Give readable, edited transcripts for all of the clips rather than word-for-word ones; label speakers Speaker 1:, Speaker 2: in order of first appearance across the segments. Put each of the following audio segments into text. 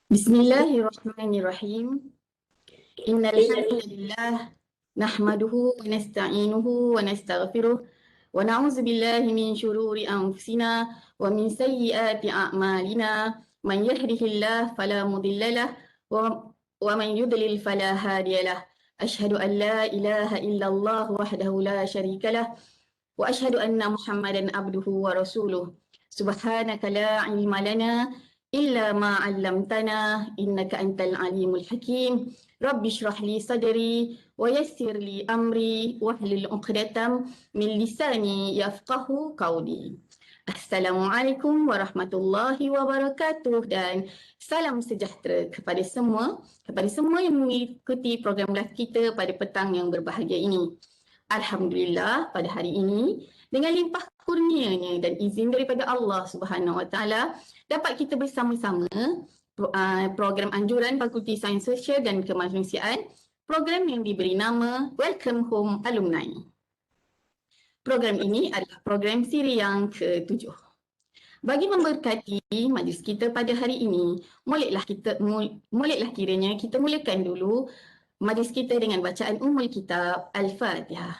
Speaker 1: Bismillahirrahmanirrahim. Innal hamdalillah nahmaduhu wa nasta'inuhu wa nastaghfiruh wa na'udzu billahi min shururi anfusina wa min sayyiati a'malina. Man yahdihillahu fala mudhillalah wa man yudlil fala hadiyalah. Ashhadu an la ilaha illallah wahdahu la syarikalah wa ashhadu anna Muhammadan abduhu wa rasuluh. Subhanaka la ilma lana illa ma 'allamtana innaka antal alimul hakim. Rabbi shrah li sadri wa yassir li amri wahlul 'uqdatam min lisani yafqahu qawli. Assalamualaikum warahmatullahi wabarakatuh dan salam sejahtera kepada semua yang mengikuti program live kita pada petang yang berbahagia ini. Alhamdulillah pada hari ini dengan limpah kurnianya dan izin daripada Allah Subhanahu Wa Taala dapat kita bersama-sama program anjuran Fakulti Sains Sosial dan Kemanusiaan, program yang diberi nama Welcome Home Alumni. Program ini adalah program siri yang ke-7. Bagi memberkati majlis kita pada hari ini, moleklah kiranya kita mulakan dulu majlis kita dengan bacaan Ummul Kitab Al-Fatihah.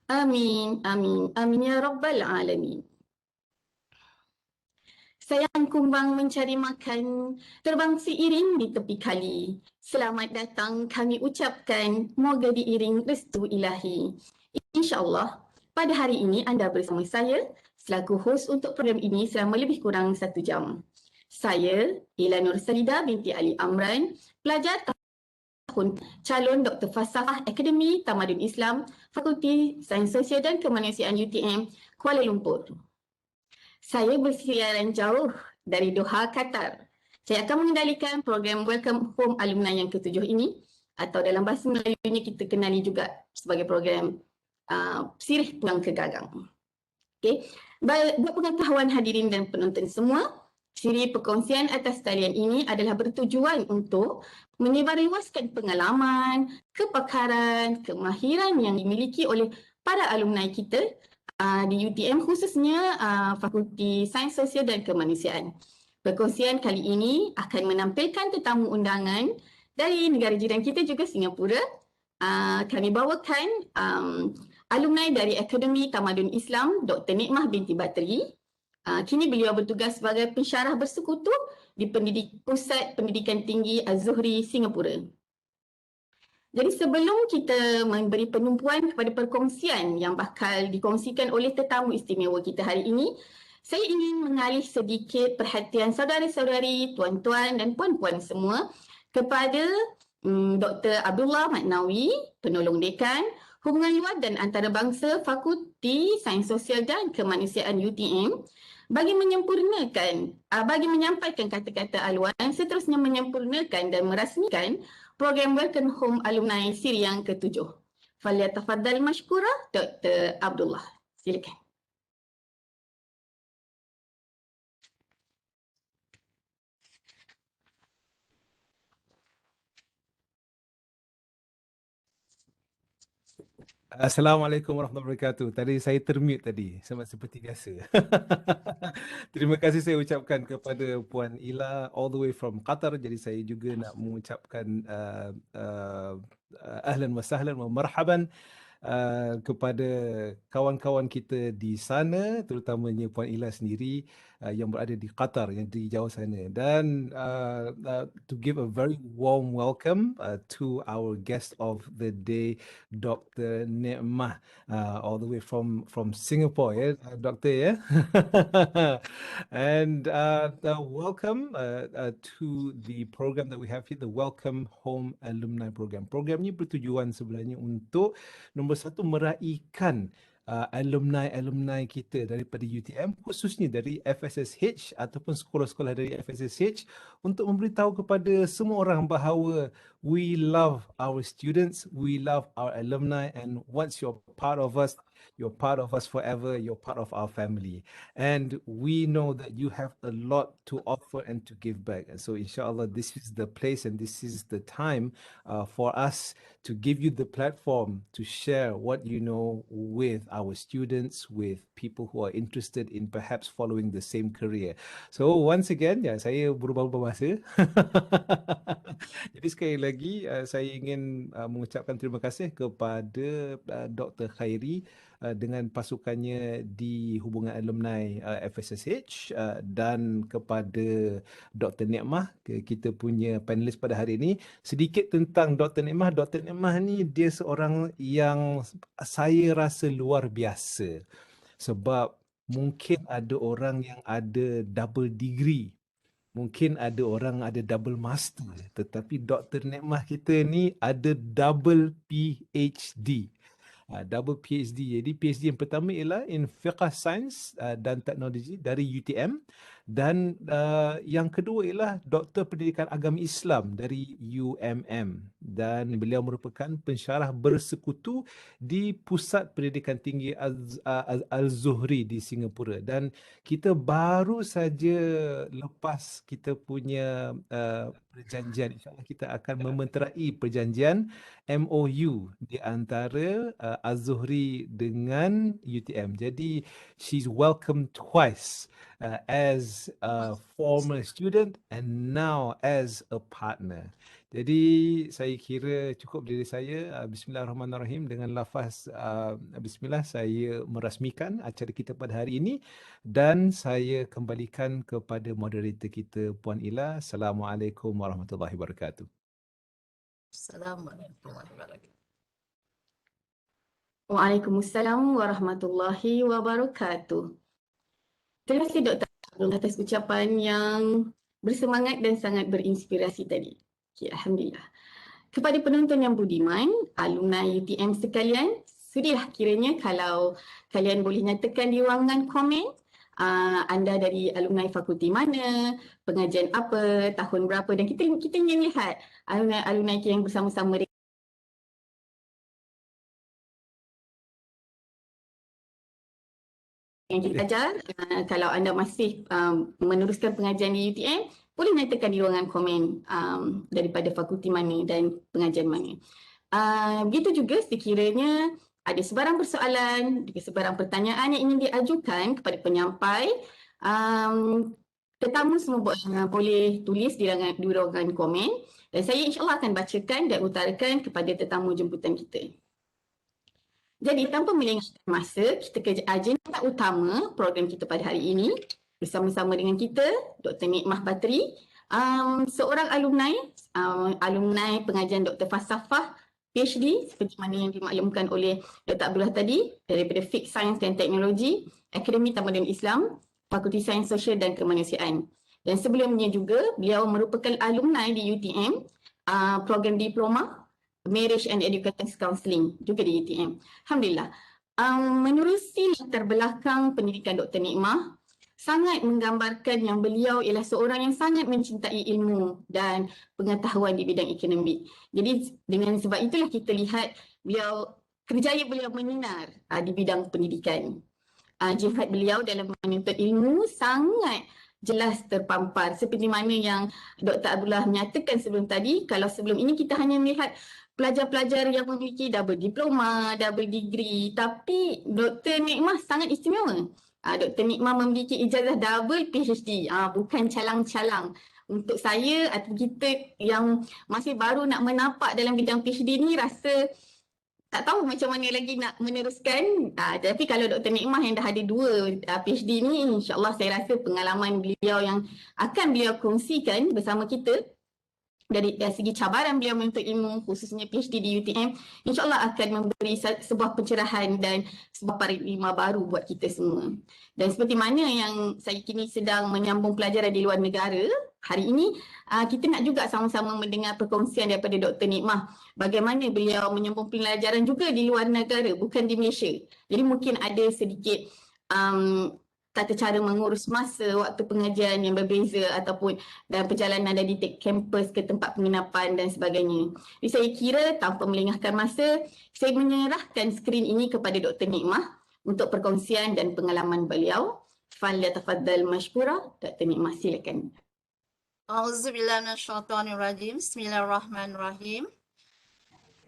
Speaker 1: Amin, amin, amin ya rabbal alamin. Sayang kumbang mencari makan, terbang seiring di tepi kali. Selamat datang kami ucapkan, moga diiring restu ilahi. InsyaAllah, pada hari ini anda bersama saya selaku host untuk program ini selama lebih kurang 1 jam. Saya, Ila Nur Salida binti Ali Amran, pelajar calon Dr. Falsafah Akademi Tamadun Islam, Fakulti Sains Sosial dan Kemanusiaan UTM, Kuala Lumpur. Saya bersiaran jauh dari Doha, Qatar. Saya akan mengendalikan program Welcome Home Alumni yang ke-7 ini, atau dalam bahasa Melayunya kita kenali juga sebagai program Sirih Pulang ke Gagang. Okay. Buat pengetahuan hadirin dan penonton semua, siri perkongsian atas talian ini adalah bertujuan untuk menyebarluaskan pengalaman, kepakaran, kemahiran yang dimiliki oleh para alumni kita di UTM, khususnya Fakulti Sains Sosial dan Kemanusiaan. Perkongsian kali ini akan menampilkan tetamu undangan dari negara jiran kita juga, Singapura. Kami bawakan alumni dari Akademi Tamadun Islam, Dr. Nikmah binti Batri. Kini beliau bertugas sebagai pensyarah bersekutu di Pusat Pendidikan Tinggi Az-Zuhri, Singapura. Jadi sebelum kita memberi penumpuan kepada perkongsian yang bakal dikongsikan oleh tetamu istimewa kita hari ini, saya ingin mengalih sedikit perhatian saudara-saudari, tuan-tuan dan puan-puan semua kepada Dr. Abdullah Maknawi, penolong dekan, Hubungan Luar dan Antarabangsa Fakulti Sains Sosial dan Kemanusiaan UTM, bagi menyampaikan kata-kata aluan, seterusnya menyempurnakan dan merasmikan program Welcome Home Alumni siri yang ke-7. Falyatafaddal mashkura, Dr. Abdullah. Silakan.
Speaker 2: Assalamualaikum warahmatullahi wabarakatuh. Tadi saya termute tadi, sama seperti biasa. Terima kasih saya ucapkan kepada Puan Ila all the way from Qatar. Jadi saya juga nak mengucapkan ahlan wa sahlan wa marhaban kepada kawan-kawan kita di sana, terutamanya Puan Ila sendiri yang berada di Qatar, yang di jauh sana. Dan to give a very warm welcome to our guest of the day, Dr. Nikmah, all the way from Singapore, ya, Doktor, ya. And welcome to the program that we have here, the Welcome Home Alumni Program. Program ini bertujuan sebenarnya untuk nombor satu, meraihkan alumni kita daripada UTM, khususnya dari FSSH ataupun sekolah-sekolah dari FSSH, untuk memberitahu kepada semua orang bahawa we love our students, we love our alumni, and once you're part of us, You're part of us forever. You're part of our family. And we know that you have a lot to offer and to give back. And so, inshallah, this is the place and this is the time for us to give you the platform to share what you know with our students, with people who are interested in perhaps following the same career. So, once again, ya, saya berubah-ubah bahasa. Jadi sekali lagi saya ingin mengucapkan terima kasih kepada Dr. Khairi dengan pasukannya di hubungan alumni FSSH dan kepada Dr. Nikmah, kita punya panelis pada hari ini. Sedikit tentang Dr. Nikmah. Dr. Nikmah ni dia seorang yang saya rasa luar biasa sebab mungkin ada orang yang ada double degree. Mungkin ada orang ada double master, tetapi Dr. Nikmah kita ni ada double PhD. Double PhD. Jadi PhD yang pertama ialah in Fiqh Science dan Teknologi dari UTM, dan yang kedua ialah Doktor Pendidikan Agama Islam dari UMM, dan beliau merupakan pensyarah bersekutu di Pusat Pendidikan Tinggi Al-Zuhri di Singapura. Dan kita baru saja lepas kita punya perjanjian, insyaAllah kita akan mementerai perjanjian MOU di antara Az-Zuhri dengan UTM. Jadi she's welcome twice as a former student and now as a partner. Jadi saya kira cukup dari saya. Bismillahirrahmanirrahim. Dengan lafaz Bismillah saya merasmikan acara kita pada hari ini dan saya kembalikan kepada moderator kita Puan Ila. Assalamualaikum warahmatullahi wabarakatuh.
Speaker 3: Assalamualaikum warahmatullahi wabarakatuh.
Speaker 1: Waalaikumsalam warahmatullahi wabarakatuh. Terima kasih Dr. Abdul atas ucapan yang bersemangat dan sangat berinspirasi tadi. Okay, Alhamdulillah. Kepada penonton yang budiman, alumni UTM sekalian, sudilah kiranya kalau kalian boleh nyatakan di ruangan komen anda dari alumni fakulti mana, pengajian apa, tahun berapa, dan kita ingin lihat alumni yang bersama-sama yang kita ajar. Kalau anda masih meneruskan pengajian di UTM, boleh nyatakan di ruangan komen daripada fakulti mana dan pengajian mana. Begitu juga sekiranya ada sebarang persoalan, sebarang pertanyaan yang ingin diajukan kepada penyampai, tetamu semua boleh tulis di ruangan komen dan saya insyaAllah akan bacakan dan utarakan kepada tetamu jemputan kita. Jadi tanpa melengahkan masa, kita ke agenda utama program kita pada hari ini. Bersama-sama dengan kita, Dr. Nikmah Batri, seorang alumni pengajian Dr. Falsafah PhD seperti mana yang dimaklumkan oleh Dr. Abdullah tadi, daripada Fiqh Sains dan Teknologi, Akademi Tamadun Islam, Fakulti Sains Sosial dan Kemanusiaan. Dan sebelumnya juga, beliau merupakan alumni di UTM, program diploma Marriage and Education Counselling juga di UTM. Alhamdulillah. Menerusi latar belakang pendidikan Dr. Nikmah, sangat menggambarkan yang beliau ialah seorang yang sangat mencintai ilmu dan pengetahuan di bidang ekonomi. Jadi dengan sebab itulah kita lihat kerjaya beliau menyinar di bidang pendidikan. Jihad beliau dalam menuntut ilmu sangat jelas terpampar seperti mana yang Dr. Abdullah menyatakan sebelum tadi. Kalau sebelum ini kita hanya melihat pelajar-pelajar yang memiliki double diploma, double degree, tapi Dr. Nikmah sangat istimewa. Dr. Nikmah memiliki ijazah double PhD, bukan calang-calang. Untuk saya atau kita yang masih baru nak menapak dalam bidang PhD ni rasa tak tahu macam mana lagi nak meneruskan. Tapi kalau Dr. Nikmah yang dah ada 2 PhD ni, insyaAllah saya rasa pengalaman beliau yang akan beliau kongsikan bersama kita dari segi cabaran beliau menuntut ilmu, khususnya PhD di UTM, insyaAllah akan memberi sebuah pencerahan dan sebuah paradigma baru buat kita semua. Dan seperti mana yang saya kini sedang menyambung pelajaran di luar negara, hari ini kita nak juga sama-sama mendengar perkongsian daripada Dr. Nikmah bagaimana beliau menyambung pelajaran juga di luar negara, bukan di Malaysia. Jadi mungkin ada sedikit tata cara mengurus masa, waktu pengajian yang berbeza ataupun dalam perjalanan dari kampus ke tempat penginapan dan sebagainya. Jadi saya kira tanpa melengahkan masa, saya menyerahkan skrin ini kepada Dr. Nikmah untuk perkongsian dan pengalaman beliau. Falyatafaddal mashkura. Dr. Nikmah, silakan.
Speaker 3: Auzubillahi minasyaitonirrajim. Bismillahirrahmanirrahim.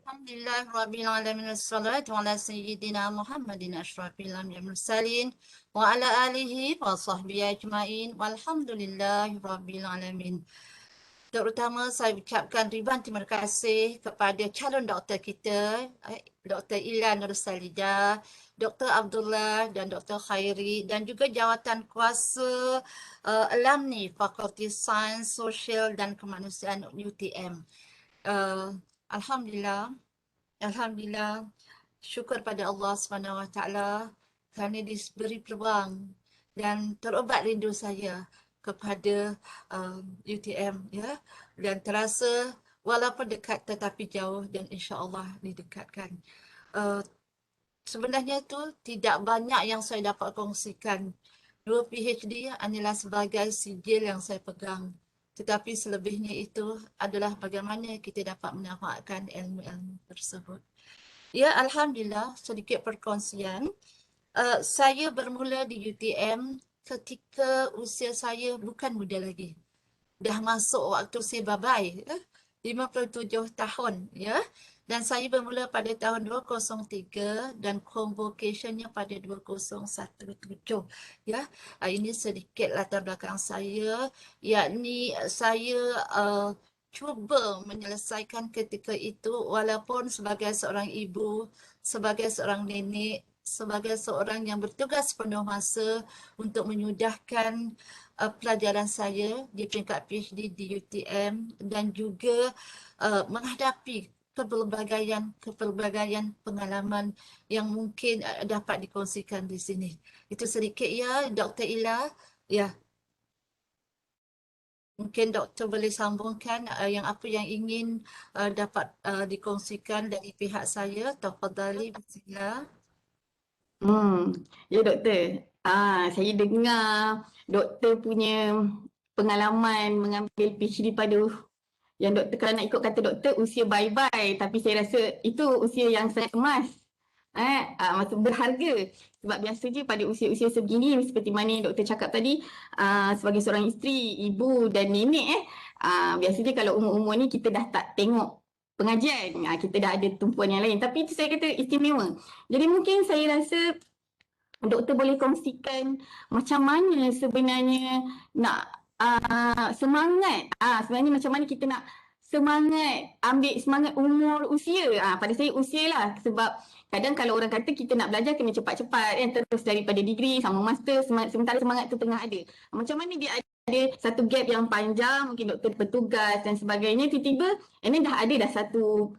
Speaker 3: Alhamdulillah rabbil alamin wassalatu ala sayyidina Muhammadin asyrafil anbiya'i wal mursalin wa ala alihi wa sahbihi ajmain walhamdulillahi rabbil alamin. Terutama saya ucapkan ribuan terima kasih kepada calon doktor kita, Dr. Ila Nursalida, Dr. Abdullah dan Dr. Khairi dan juga jawatan kuasa alumni Fakulti Sains Sosial dan Kemanusiaan UTM. Alhamdulillah, syukur pada Allah SWT kerana diberi peluang dan terobat rindu saya kepada UTM, ya, dan terasa walaupun dekat tetapi jauh dan insya-Allah didekatkan. Sebenarnya tu tidak banyak yang saya dapat kongsikan. 2 PhD adalah sebagai sijil yang saya pegang. Tetapi selebihnya itu adalah bagaimana kita dapat menamatkan ilmu-ilmu tersebut. Ya, Alhamdulillah, sedikit perkongsian. Saya bermula di UTM ketika usia saya bukan muda lagi. Dah masuk waktu saya babai, 57 tahun, ya. Dan saya bermula pada tahun 203 dan convocation-nya pada 2017, ya. Ini sedikit latar belakang saya, yakni saya cuba menyelesaikan ketika itu walaupun sebagai seorang ibu, sebagai seorang nenek, sebagai seorang yang bertugas penuh masa untuk menyudahkan pelajaran saya di peringkat PhD di UTM dan juga menghadapi kepelbagaian pengalaman yang mungkin dapat dikongsikan di sini. Itu sedikit, ya, Dr. Ila. Ya. Mungkin doktor boleh sambungkan yang apa yang ingin dapat dikongsikan dari pihak saya. Tafadhali, bismillah.
Speaker 1: Ya doktor, saya dengar doktor punya pengalaman mengambil PhD pada yang doktor, kalau nak ikut kata doktor, usia bye-bye, tapi saya rasa itu usia yang sangat emas, masa berharga. Sebab biasanya pada usia-usia sebegini, seperti mana yang doktor cakap tadi, sebagai seorang isteri, ibu dan nenek, biasanya kalau umur-umur ni kita dah tak tengok pengajian, kita dah ada tumpuan yang lain, tapi itu saya kata istimewa. Jadi mungkin saya rasa doktor boleh kongsikan macam mana sebenarnya nak semangat, sebenarnya macam mana kita nak ambil semangat umur usia. Pada saya usia lah, sebab kadang kalau orang kata kita nak belajar kena cepat-cepat, terus daripada degree sama master, sementara semangat tu tengah ada. Macam mana dia ada satu gap yang panjang, mungkin doktor bertugas dan sebagainya, tiba-tiba ini dah ada satu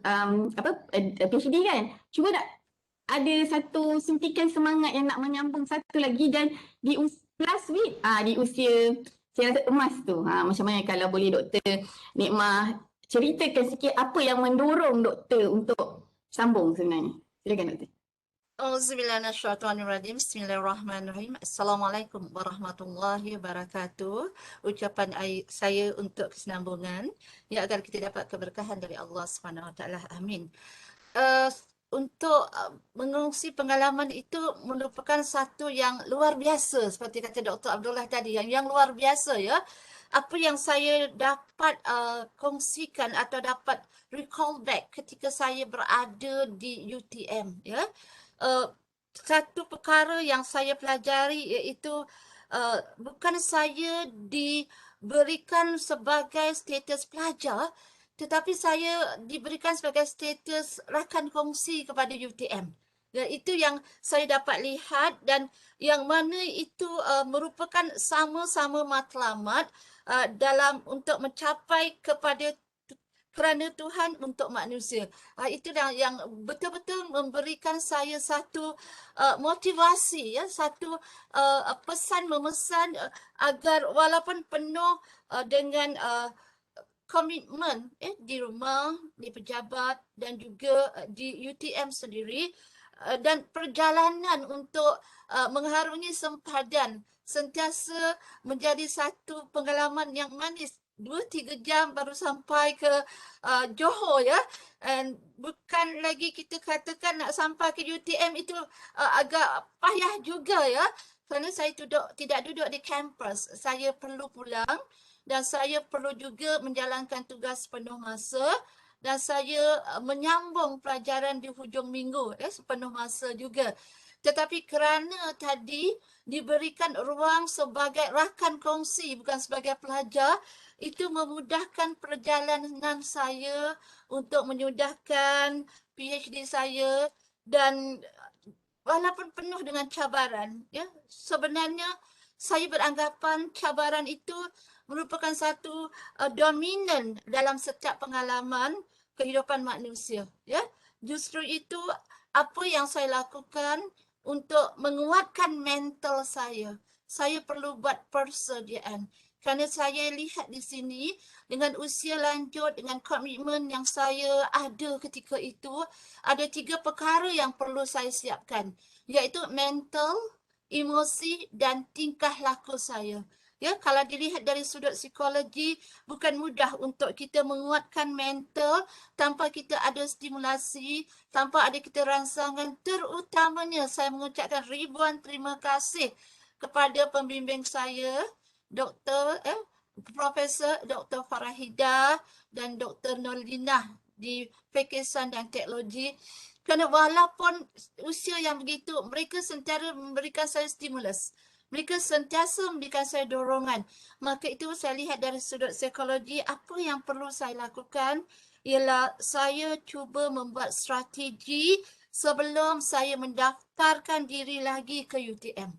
Speaker 1: PhD kan, cuba nak ada satu suntikan semangat yang nak menyambung satu lagi dan di last week di usia saya rasa emas tu. Macam mana kalau boleh Dr. Nikmah ceritakan sikit apa yang mendorong doktor untuk sambung sebenarnya. Silakan doktor.
Speaker 3: Auzubillahi Bismillahirrahmanirrahim. Assalamualaikum warahmatullahi wabarakatuh. Ucapan saya untuk kesinambungan, ya, agar kita dapat keberkahan dari Allah SWT. Amin. Untuk mengongsi pengalaman itu merupakan satu yang luar biasa, seperti kata Dr. Abdullah tadi, yang luar biasa, ya. Apa yang saya dapat kongsikan atau dapat recall back ketika saya berada di UTM, ya. Satu perkara yang saya pelajari iaitu bukan saya diberikan sebagai status pelajar, tetapi saya diberikan sebagai status rakan kongsi kepada UTM. Dan itu yang saya dapat lihat, dan yang mana itu merupakan sama-sama matlamat dalam untuk mencapai kepada kerana Tuhan untuk manusia. Itu yang betul-betul memberikan saya satu motivasi, ya, satu pesan memesan agar walaupun penuh dengan komitmen di rumah, di pejabat dan juga di UTM sendiri, dan perjalanan untuk mengharungi sempadan sentiasa menjadi satu pengalaman yang manis. 2-3 jam baru sampai ke Johor ya. And bukan lagi kita katakan nak sampai ke UTM itu agak payah juga ya. Kerana saya tidak duduk di kampus. Saya perlu pulang dan saya perlu juga menjalankan tugas penuh masa dan saya menyambung pelajaran di hujung minggu sepenuh masa juga. Tetapi kerana tadi diberikan ruang sebagai rakan kongsi bukan sebagai pelajar, itu memudahkan perjalanan saya untuk menyudahkan PhD saya dan walaupun penuh dengan cabaran, ya, sebenarnya saya beranggapan cabaran itu merupakan satu dominan dalam setiap pengalaman kehidupan manusia, ya. Justru itu apa yang saya lakukan untuk menguatkan mental saya. Saya perlu buat persediaan. Kerana saya lihat di sini dengan usia lanjut, dengan komitmen yang saya ada ketika itu, ada 3 perkara yang perlu saya siapkan, iaitu mental, emosi dan tingkah laku saya. Ya, kalau dilihat dari sudut psikologi, bukan mudah untuk kita menguatkan mental tanpa kita ada stimulasi, tanpa ada kita rangsangan. Terutamanya saya mengucapkan ribuan terima kasih kepada pembimbing saya, Profesor Dr. Farahida dan Dr. Nurlinah di Pekesan dan Teknologi. Kerana walaupun usia yang begitu, mereka sentiasa memberikan saya stimulus. Mereka sentiasa memberikan saya dorongan. Maka itu saya lihat dari sudut psikologi, apa yang perlu saya lakukan ialah saya cuba membuat strategi sebelum saya mendaftarkan diri lagi ke UTM.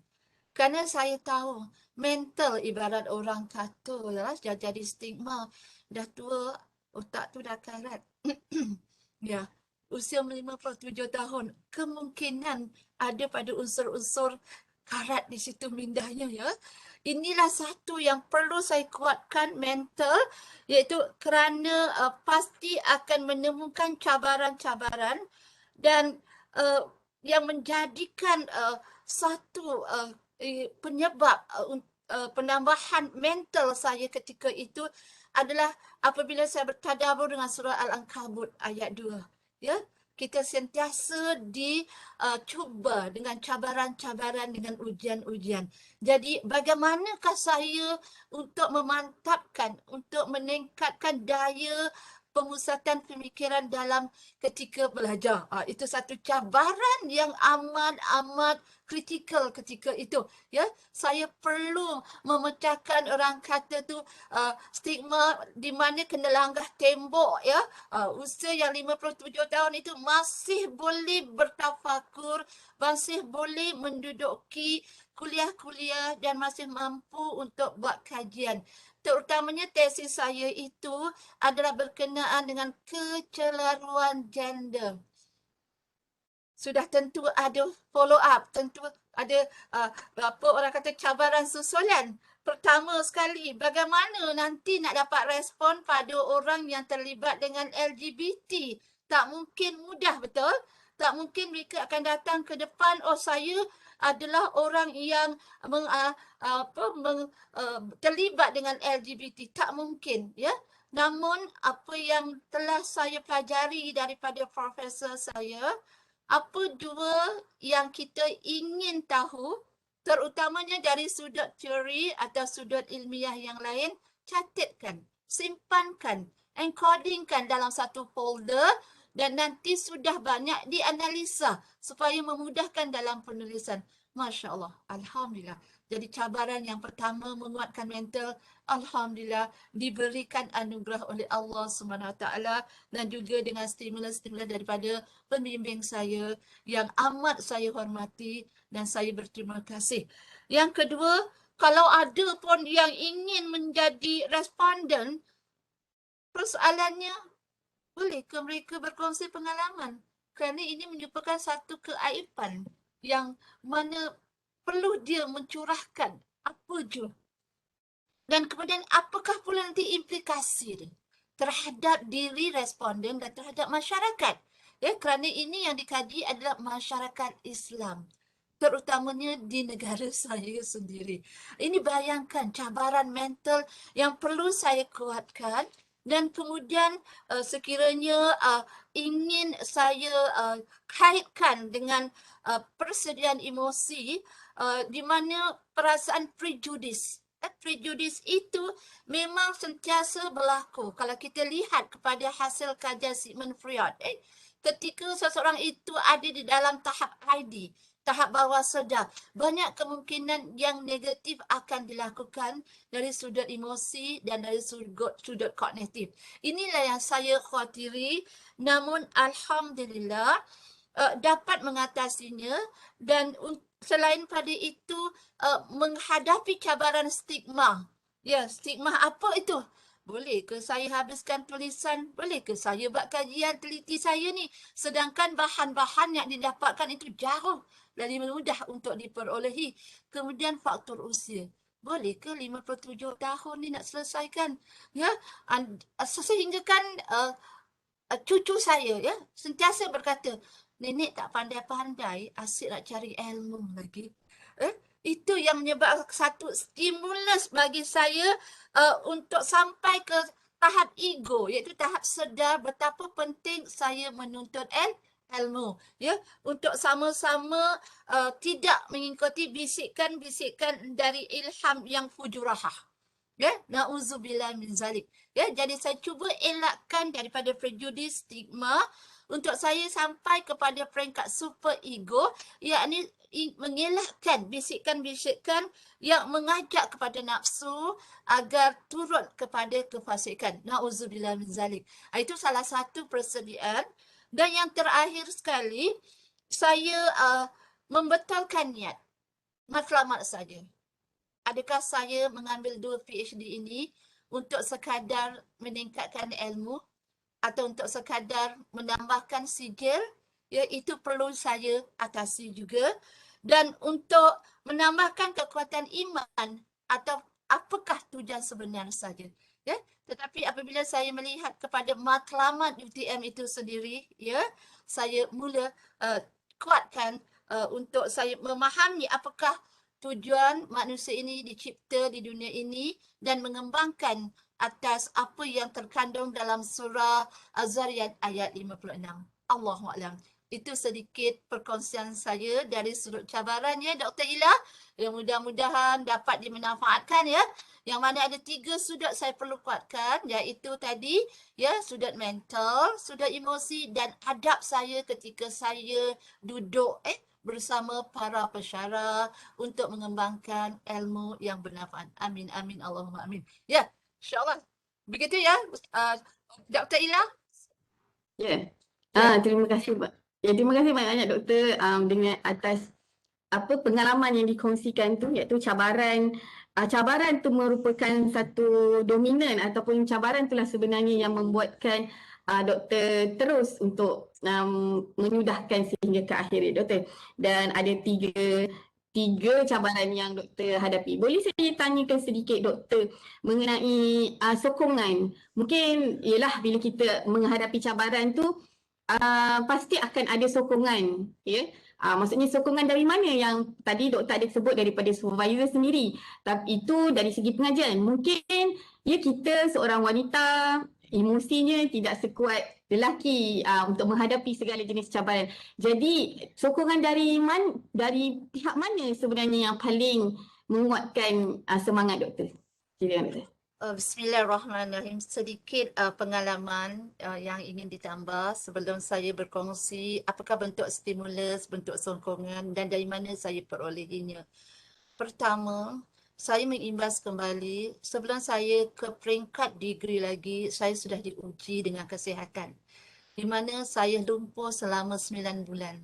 Speaker 3: Kerana saya tahu mental ibarat orang kata ya, dah jadi stigma. Dah tua, otak tu dah karat. Ya, usia 57 tahun, kemungkinan ada pada unsur-unsur karat di situ mindahnya ya. Inilah satu yang perlu saya kuatkan mental, iaitu kerana pasti akan menemukan cabaran-cabaran dan yang menjadikan satu penyebab penambahan mental saya ketika itu adalah apabila saya bertadabbur dengan surah Al-Ankabut ayat 2. Ya, kita sentiasa dicuba dengan cabaran-cabaran, dengan ujian-ujian. Jadi bagaimanakah saya untuk memantapkan, untuk meningkatkan daya pemusatan pemikiran dalam ketika belajar. Itu satu cabaran yang amat-amat kritikal ketika itu. Ya, saya perlu memecahkan orang kata tu stigma di mana kena langgar tembok ya. Usia yang 57 tahun itu masih boleh bertafakur, masih boleh menduduki kuliah-kuliah dan masih mampu untuk buat kajian. Terutamanya tesis saya itu adalah berkenaan dengan kecelaruan gender. Sudah tentu ada follow up, tentu ada apa orang kata cabaran susulan. Pertama sekali, bagaimana nanti nak dapat respon pada orang yang terlibat dengan LGBT? Tak mungkin mudah, betul? Tak mungkin mereka akan datang ke depan, oh saya adalah orang yang terlibat dengan LGBT. Tak mungkin, ya. Namun apa yang telah saya pelajari daripada profesor saya, apa dua yang kita ingin tahu, terutamanya dari sudut teori atau sudut ilmiah yang lain, catatkan, simpankan, encodingkan dalam satu folder dan nanti sudah banyak dianalisa supaya memudahkan dalam penulisan. Masya Allah, Alhamdulillah. Jadi cabaran yang pertama menguatkan mental, Alhamdulillah diberikan anugerah oleh Allah SWT dan juga dengan stimulus-stimulus daripada pembimbing saya yang amat saya hormati dan saya berterima kasih. Yang kedua, kalau ada pun yang ingin menjadi responden, persoalannya boleh ke mereka berkongsi pengalaman kerana ini merupakan satu keaiban yang mana perlu dia mencurahkan apa je. Dan kemudian apakah pula nanti implikasi dia terhadap diri responden dan terhadap masyarakat. Ya, kerana ini yang dikaji adalah masyarakat Islam, terutamanya di negara saya sendiri. Ini bayangkan cabaran mental yang perlu saya kuatkan, dan kemudian sekiranya ingin saya kaitkan dengan persediaan emosi, di mana perasaan prejudis. Prejudis itu memang sentiasa berlaku. Kalau kita lihat kepada hasil kajian Sigmund Freud, ketika seseorang itu ada di dalam tahap ID, tahap bawah sedar, banyak kemungkinan yang negatif akan dilakukan dari sudut emosi dan dari sudut kognitif. Inilah yang saya khawatiri, namun alhamdulillah dapat mengatasinya, dan selain pada itu menghadapi cabaran stigma. Ya, stigma apa itu? Boleh ke saya habiskan tulisan? Boleh ke saya buat kajian teliti saya ni? Sedangkan bahan-bahan yang didapatkan itu jauh dari mudah untuk diperolehi. Kemudian faktor usia. Boleh ke 57 tahun ni nak selesaikan? Ya, sehingga kan cucu saya ya sentiasa berkata, nenek tak pandai-pandai, asyik nak cari ilmu lagi. Itu yang menyebabkan satu stimulus bagi saya untuk sampai ke tahap ego, iaitu tahap sedar betapa penting saya menuntut ilmu, ya, untuk sama-sama tidak mengikuti bisikan-bisikan dari ilham yang fujurahah. Ya, na'udzubillah min zalik. Ya, jadi saya cuba elakkan daripada prejudis, stigma, untuk saya sampai kepada peringkat super ego, yakni mengelakkan bisikan-bisikan yang mengajak kepada nafsu agar turut kepada kefasikan. Na'udzubillah min zalik. Itu salah satu persediaan. Dan yang terakhir sekali, saya membetulkan niat. Matlamat saja. Adakah saya mengambil 2 PhD ini untuk sekadar meningkatkan ilmu atau untuk sekadar menambahkan sijil? Ya, itu perlu saya atasi juga. Dan untuk menambahkan kekuatan iman, atau apakah tujuan sebenar saja? Ya, tetapi apabila saya melihat kepada matlamat UTM itu sendiri, ya, saya mula kuatkan untuk saya memahami apakah tujuan manusia ini dicipta di dunia ini, dan mengembangkan atas apa yang terkandung dalam surah Az-Zariyat ayat 56. Allahuakbar. Itu sedikit perkongsian saya dari sudut cabaran ya Dr. Ila. Yang mudah-mudahan dapat dimanfaatkan ya. Yang mana ada 3 sudut saya perlu kuatkan, iaitu tadi ya, sudut mental, sudut emosi, dan adab saya ketika saya duduk bersama para pensyarah untuk mengembangkan ilmu yang bermanfaat. Amin, amin, Allahumma amin. Ya, insyaAllah. Begitu ya, Dr. Ila.
Speaker 1: Ya.
Speaker 3: Ya.
Speaker 1: Terima kasih, Pak. Ya, terima kasih banyak doktor dengan atas pengalaman yang dikongsikan tu, iaitu cabaran. Cabaran tu merupakan satu dominan, ataupun cabaran itulah sebenarnya yang membuatkan doktor terus untuk menyudahkan sehingga ke akhir doktor. Dan ada tiga cabaran yang doktor hadapi. Boleh saya tanyakan sedikit doktor mengenai sokongan? Mungkin ialah bila kita menghadapi cabaran tu pasti akan ada sokongan, ya. Maksudnya sokongan dari mana yang tadi doktor ada sebut daripada supervisor sendiri. Tapi itu dari segi pengajian. Mungkin ya kita seorang wanita emosinya tidak sekuat lelaki untuk menghadapi segala jenis cabaran. Jadi sokongan dari pihak mana sebenarnya yang paling menguatkan semangat doktor? Silakan doktor.
Speaker 3: Bismillahirrahmanirrahim. Sedikit pengalaman yang ingin ditambah sebelum saya berkongsi apakah bentuk stimulus, bentuk sokongan, dan dari mana saya perolehinya. Pertama, saya mengimbas kembali sebelum saya ke peringkat degree lagi, saya sudah diuji dengan kesihatan, di mana saya lumpuh selama 9 bulan.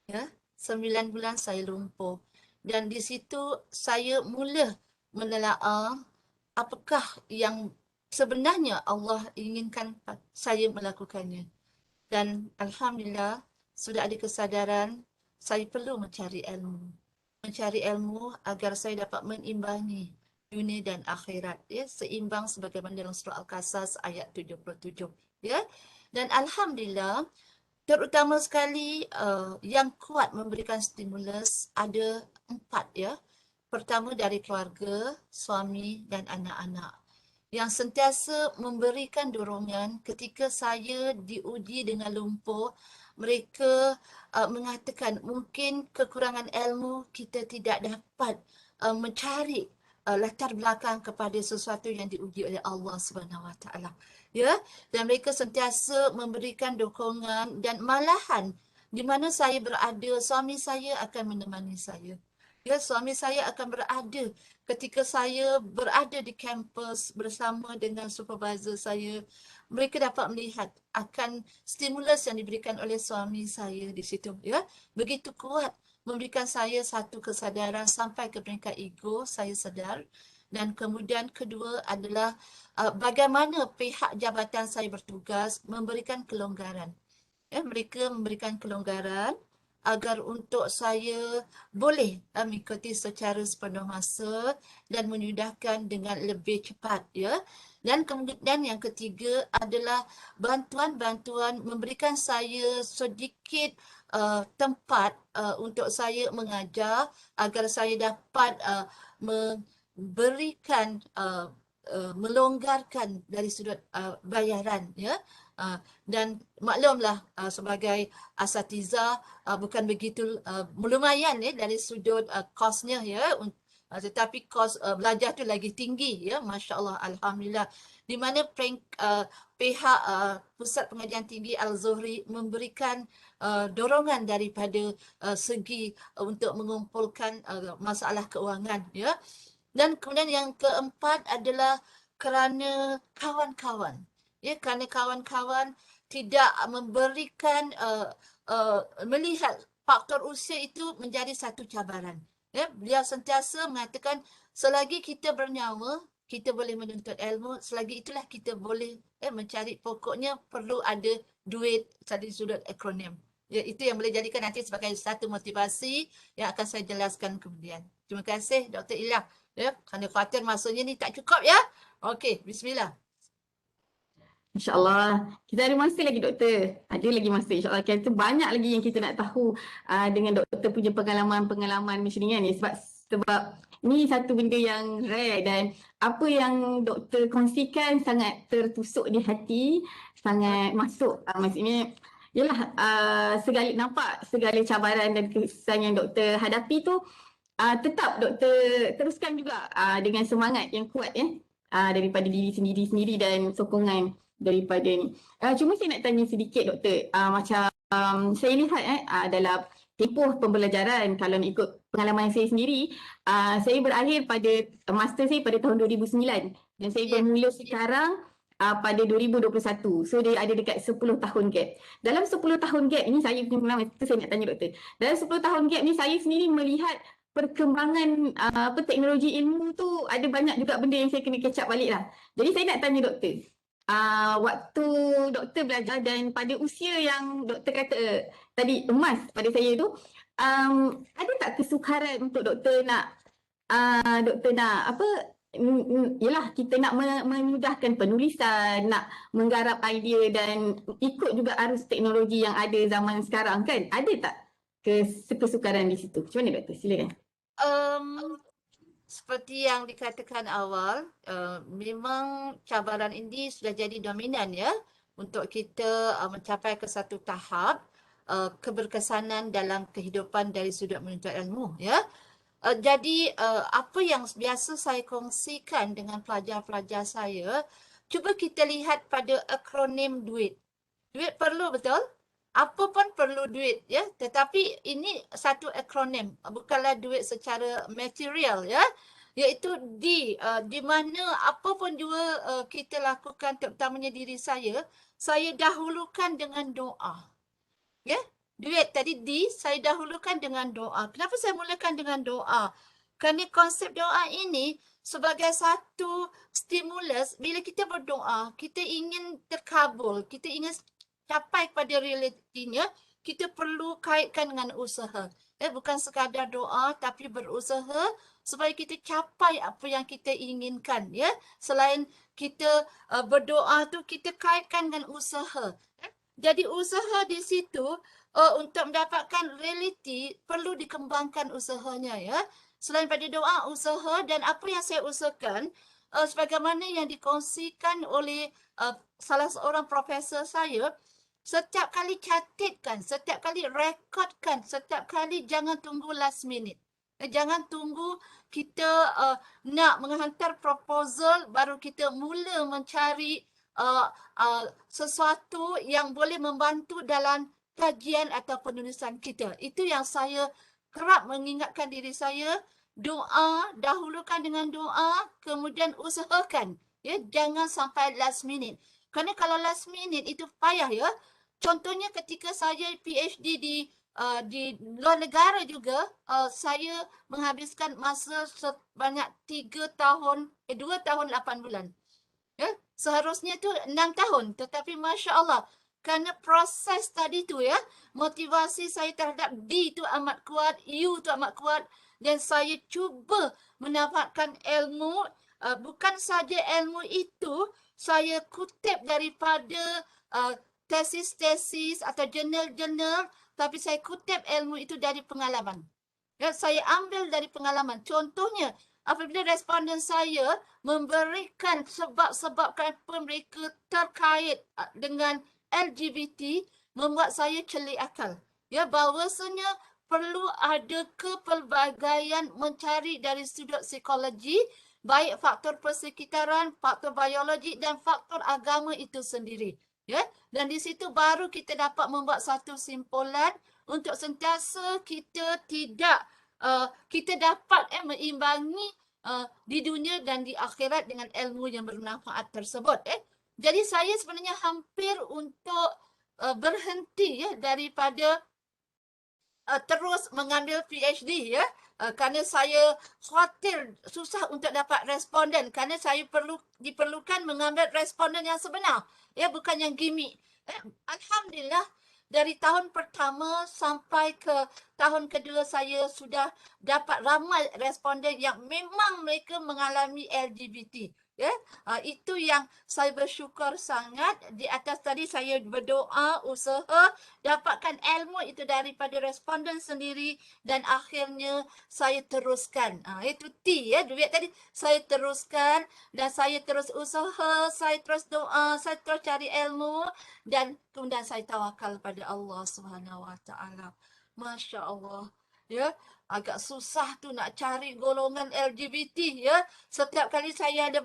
Speaker 3: Ya, 9 bulan saya lumpuh. Dan di situ saya mula menelaah apakah yang sebenarnya Allah inginkan saya melakukannya. Dan alhamdulillah sudah ada kesadaran saya perlu mencari ilmu. Mencari ilmu agar saya dapat mengimbangi dunia dan akhirat, ya, seimbang sebagaimana dalam surah Al-Qasas ayat 77, ya. Dan alhamdulillah Terutama sekali yang kuat memberikan stimulus ada 4 ya. Pertama dari keluarga, suami dan anak-anak yang sentiasa memberikan dorongan ketika saya diuji dengan lumpur. Mereka mengatakan mungkin kekurangan ilmu kita tidak dapat mencari latar belakang kepada sesuatu yang diuji oleh Allah Subhanahu Wa Taala. Ya, dan mereka sentiasa memberikan dukungan dan malahan di mana saya berada, suami saya akan menemani saya. Ya, suami saya akan berada ketika saya berada di kampus bersama dengan supervisor saya. Mereka dapat melihat akan stimulus yang diberikan oleh suami saya di situ. Ya, begitu kuat memberikan saya satu kesadaran sampai ke peringkat ego, saya sedar. Dan kemudian kedua adalah bagaimana pihak jabatan saya bertugas memberikan kelonggaran. Mereka memberikan kelonggaran agar untuk saya boleh mengikuti secara sepenuh masa dan menyudahkan dengan lebih cepat ya. Dan kemudian yang ketiga adalah bantuan-bantuan memberikan saya sedikit tempat untuk saya mengajar agar saya dapat memberikan melonggarkan dari sudut bayaran ya. Dan maklumlah sebagai asatiza bukan begitu lumayan ya dari sudut kosnya ya, tetapi kos belajar tu lagi tinggi ya, masya-Allah, alhamdulillah, di mana pihak Pusat Pengajian Tinggi Al-Zuhri memberikan dorongan daripada segi untuk mengumpulkan masalah keuangan ya. Dan kemudian yang keempat adalah kerana kawan-kawan. Ya, kerana kawan-kawan tidak memberikan melihat faktor usia itu menjadi satu cabaran. Ya, beliau sentiasa mengatakan selagi kita bernyawa, kita boleh menuntut ilmu, selagi itulah kita boleh mencari, pokoknya perlu ada duit dari sudut akronim. Ya, itu yang boleh jadikan nanti sebagai satu motivasi yang akan saya jelaskan kemudian. Terima kasih Dr. Ilah. Ya, kerana khawatir masanya ni tak cukup ya. Okey, bismillah.
Speaker 1: InsyaAllah. Kita ada masa lagi doktor. Ada lagi masa insyaAllah. Kita banyak lagi yang kita nak tahu dengan doktor punya pengalaman-pengalaman macam ni kan. Sebab ni satu benda yang rare dan apa yang doktor kongsikan sangat tertusuk di hati, sangat masuk. Maksudnya yalah, nampak segala cabaran dan kesan yang doktor hadapi tu, tetap doktor teruskan juga dengan semangat yang kuat ya, daripada diri sendiri dan sokongan daripada ni. Cuma saya nak tanya sedikit doktor, macam saya lihat dalam tempoh pembelajaran, kalau nak ikut pengalaman saya sendiri, saya berakhir pada master saya pada tahun 2009 dan saya bermula sekarang pada 2021. So dia ada dekat 10 tahun gap. Dalam 10 tahun gap ni saya punya pengalaman, itu saya nak tanya doktor. Dalam 10 tahun gap ni saya sendiri melihat perkembangan teknologi ilmu tu, ada banyak juga benda yang saya kena catch up balik lah. Jadi saya nak tanya doktor, waktu doktor belajar dan pada usia yang doktor kata tadi emas pada saya tu, ada tak kesukaran untuk doktor nak yelah, kita nak memudahkan penulisan, nak menggarap idea dan ikut juga arus teknologi yang ada zaman sekarang kan? Ada tak kesukaran di situ? Macam mana doktor? Silakan.
Speaker 3: Seperti yang dikatakan awal, memang cabaran ini sudah jadi dominan ya untuk kita mencapai ke satu tahap keberkesanan dalam kehidupan dari sudut menuntut ilmu ya. Jadi apa yang biasa saya kongsikan dengan pelajar-pelajar saya, cuba kita lihat pada akronim duit. Duit perlu betul? Apa pun perlu duit ya, tetapi ini satu akronim, bukanlah duit secara material ya, iaitu di mana apa pun juga kita lakukan, terutamanya diri saya dahulukan dengan doa. Ya, duit tadi saya dahulukan dengan doa. Kenapa saya mulakan dengan doa? Kerana konsep doa ini sebagai satu stimulus, bila kita berdoa, kita ingin terkabul, kita ingin capai pada realitinya, kita perlu kaitkan dengan usaha. Bukan sekadar doa tapi berusaha supaya kita capai apa yang kita inginkan ya. Selain kita berdoa tu, kita kaitkan dengan usaha. Jadi usaha di situ untuk mendapatkan realiti perlu dikembangkan usahanya ya. Selain pada doa, usaha dan apa yang saya usahakan sebagaimana yang dikongsikan oleh salah seorang profesor saya, setiap kali catatkan, setiap kali rekodkan, setiap kali jangan tunggu last minute. Jangan tunggu kita nak menghantar proposal baru kita mula mencari sesuatu yang boleh membantu dalam kajian atau penulisan kita. Itu yang saya kerap mengingatkan diri saya, doa, dahulukan dengan doa, kemudian usahakan. Ya, jangan sampai last minute. Kerana kalau last minute itu payah ya. Contohnya ketika saya PhD di luar negara juga, saya menghabiskan masa sebanyak 2 tahun 8 bulan. Ya, seharusnya tu 6 tahun, tetapi Masya Allah, kerana proses tadi tu ya, motivasi saya terhadap D tu amat kuat, U tu amat kuat, dan saya cuba mendapatkan ilmu, bukan saja ilmu itu, saya kutip daripada tesis-tesis atau jurnal-jurnal, tapi saya kutip ilmu itu dari pengalaman. Ya, saya ambil dari pengalaman. Contohnya, apabila responden saya memberikan sebab-sebab kenapa mereka terkait dengan LGBT, membuat saya celik akal. Ya, bahawasanya perlu ada kepelbagaian mencari dari sudut psikologi, baik faktor persekitaran, faktor biologi dan faktor agama itu sendiri. Ya, dan di situ baru kita dapat membuat satu simpulan untuk sentiasa kita kita dapat meimbangi di dunia dan di akhirat dengan ilmu yang bermanfaat tersebut. Jadi saya sebenarnya hampir untuk berhenti ya daripada terus mengambil PhD ya. Kerana saya khawatir susah untuk dapat responden, kerana saya diperlukan mengambil responden yang sebenar, ya, bukan yang gimmick. Alhamdulillah, dari tahun pertama sampai ke tahun kedua saya sudah dapat ramai responden yang memang mereka mengalami LGBT. Ya, itu yang saya bersyukur sangat. Di atas tadi saya berdoa, usaha, dapatkan ilmu itu daripada responden sendiri dan akhirnya saya teruskan. Itu T ya, duit tadi. Saya teruskan dan saya terus usaha, saya terus doa, saya terus cari ilmu dan kemudian saya tawakal pada Allah Subhanahu Wa Taala. Masya Allah. Ya, agak susah tu nak cari golongan LGBT ya. Setiap kali saya ada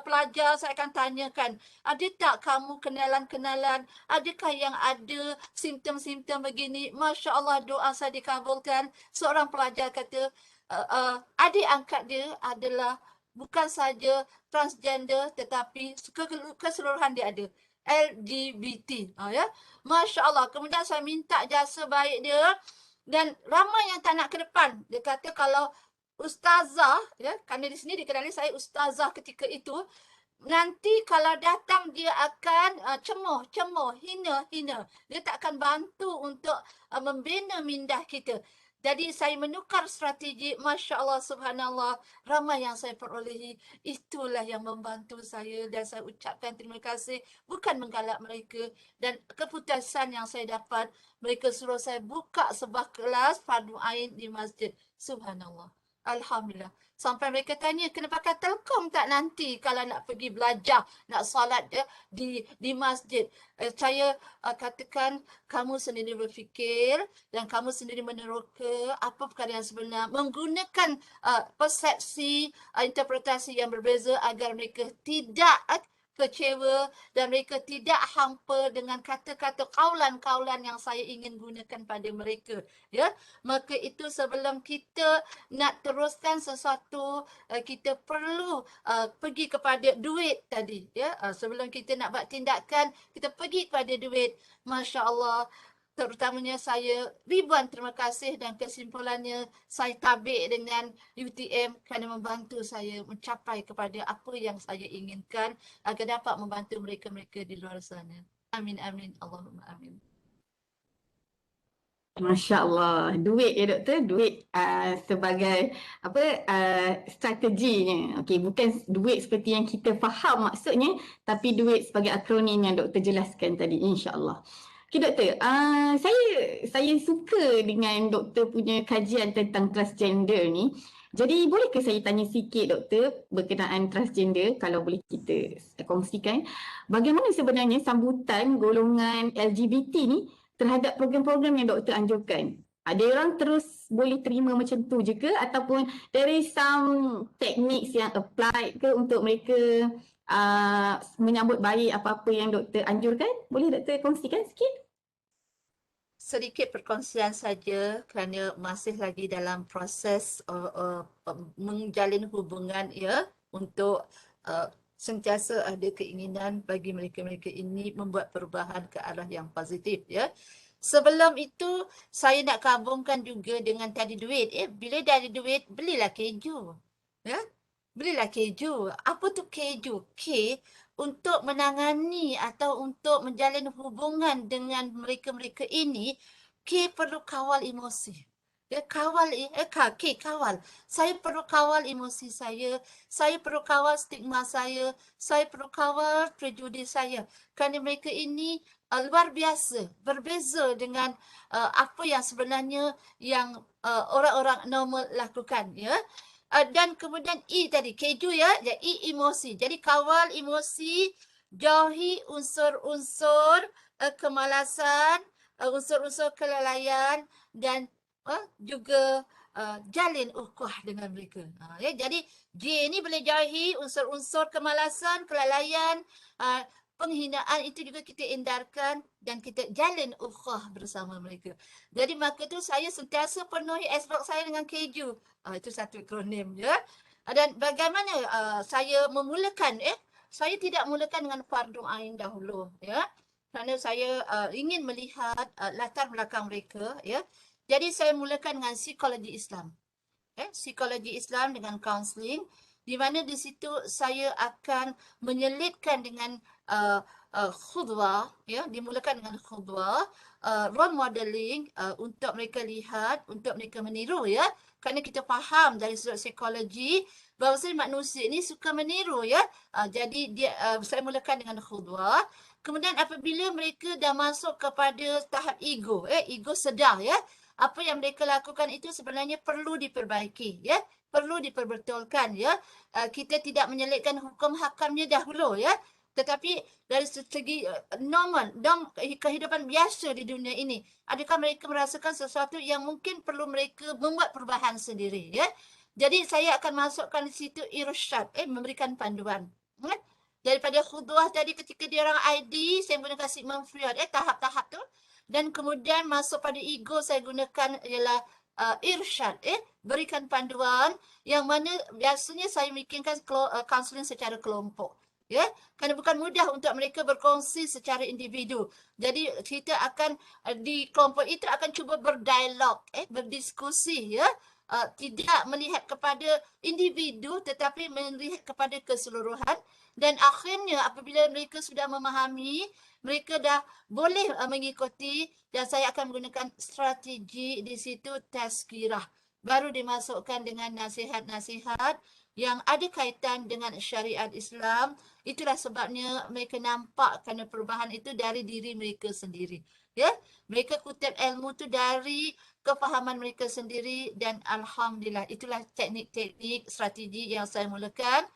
Speaker 3: pelajar, saya akan tanyakan, ada tak kamu kenalan-kenalan? Adakah yang ada simptom-simptom begini? Masya Allah, doa saya dikabulkan. Seorang pelajar kata, adik angkat dia adalah bukan saja transgender tetapi keseluruhan dia ada. LGBT. Ya. Masya Allah. Kemudian saya minta jasa baik dia dan ramai yang tak nak ke depan. Dia kata kalau ustazah, ya, kerana di sini dikenali saya ustazah ketika itu, nanti kalau datang dia akan cemoh, hina. Dia tak akan bantu untuk membina minda kita. Jadi saya menukar strategi, Masya Allah, Subhanallah, ramai yang saya perolehi. Itulah yang membantu saya dan saya ucapkan terima kasih. Bukan menggalak mereka. Dan keputusan yang saya dapat, mereka suruh saya buka sebuah kelas fardu ain di masjid. Subhanallah. Alhamdulillah. Sampai mereka tanya, kena pakai telkom tak nanti kalau nak pergi belajar, nak solat di masjid. Saya katakan, kamu sendiri berfikir dan kamu sendiri meneroka apa perkara yang sebenar. Menggunakan persepsi, interpretasi yang berbeza agar mereka tidak kecewa dan mereka tidak hampa dengan kata-kata kaulan-kaulan yang saya ingin gunakan pada mereka. Ya, maka itu sebelum kita nak teruskan sesuatu, kita perlu pergi kepada duit tadi. Ya, sebelum kita nak buat tindakan, kita pergi kepada duit. Masya Allah. Terutamanya saya ribuan terima kasih dan kesimpulannya saya tabik dengan UTM kerana membantu saya mencapai kepada apa yang saya inginkan agar dapat membantu mereka-mereka di luar sana. Amin, amin. Allahumma amin.
Speaker 1: Masya Allah, duit ya doktor, duit sebagai apa strateginya. Okey, bukan duit seperti yang kita faham maksudnya, tapi duit sebagai akronim yang doktor jelaskan tadi, insya-Allah. Okey doktor, saya suka dengan doktor punya kajian tentang transgender ni. Jadi bolehkah saya tanya sikit doktor berkenaan transgender, kalau boleh kita kongsikan, bagaimana sebenarnya sambutan golongan LGBT ni terhadap program-program yang doktor anjurkan? Ada orang terus boleh terima macam tu je ke, ataupun there is some techniques yang applied ke untuk mereka menyambut baik apa-apa yang doktor anjurkan? Boleh doktor kongsikan sikit?
Speaker 3: Sedikit perkongsian saja kerana masih lagi dalam proses menjalin hubungan ya, untuk sentiasa ada keinginan bagi mereka-mereka ini membuat perubahan ke arah yang positif ya. Sebelum itu saya nak gabungkan juga dengan tadi duit. Bila dah ada duit, belilah keju. Ya. Belilah keju. Apa tu keju? K untuk menangani atau untuk menjalin hubungan dengan mereka-mereka ini, K perlu kawal emosi. Ya, kawal, kawal. Saya perlu kawal emosi saya perlu kawal stigma saya perlu kawal prejudis saya. Kerana mereka ini luar biasa, berbeza dengan apa yang sebenarnya yang orang-orang normal lakukan. Ya. Dan kemudian E tadi, keju ya, E emosi. Jadi kawal emosi, jauhi unsur-unsur kemalasan, unsur-unsur kelalaian dan juga jalin ukhuwah dengan mereka. Ya, jadi J ni boleh jauhi unsur-unsur kemalasan, kelalaian, penghinaan itu juga kita hindarkan dan kita jalin ukhuwah bersama mereka. Jadi maka tu saya sentiasa penuhi Xbox saya dengan keju. Itu satu akronim ya. Dan bagaimana saya memulakan saya tidak mulakan dengan fardu ain dahulu ya. Kerana saya ingin melihat latar belakang mereka ya. Jadi saya mulakan dengan psikologi Islam. Psikologi Islam dengan kaunseling, di mana di situ saya akan menyelitkan dengan khudwah ya, dimulakan dengan khudwah, role modeling untuk mereka lihat, untuk mereka meniru ya. Kerana kita faham dari sudut psikologi bahawa manusia ini suka meniru ya. Jadi saya mulakan dengan khudwah. Kemudian apabila mereka dah masuk kepada tahap ego, ego sedar ya, apa yang mereka lakukan itu sebenarnya perlu diperbaiki ya, perlu diperbetulkan ya. Kita tidak menyelitkan hukum hakamnya dahulu ya, tetapi dari segi normal kehidupan biasa di dunia ini, adakah mereka merasakan sesuatu yang mungkin perlu mereka membuat perubahan sendiri ya. Jadi saya akan masukkan di situ irsyad, memberikan panduan. Daripada khudwah tadi ketika dia orang ID, saya gunakan Sigmund Freud, tahap-tahap tu. Dan kemudian masuk pada ego, saya gunakan ialah irsyad, berikan panduan, yang mana biasanya saya bikinkan counseling secara kelompok. Ya, kerana bukan mudah untuk mereka berkongsi secara individu. Jadi kita akan di kelompok itu akan cuba berdialog, berdiskusi ya. Tidak melihat kepada individu tetapi melihat kepada keseluruhan, dan akhirnya apabila mereka sudah memahami, mereka dah boleh mengikuti, dan saya akan menggunakan strategi di situ tazkirah, baru dimasukkan dengan nasihat-nasihat yang ada kaitan dengan syariat Islam. Itulah sebabnya mereka nampak kerana perubahan itu dari diri mereka sendiri ya. Mereka kutip ilmu tu dari kefahaman mereka sendiri, dan alhamdulillah itulah teknik-teknik strategi yang saya mulakan,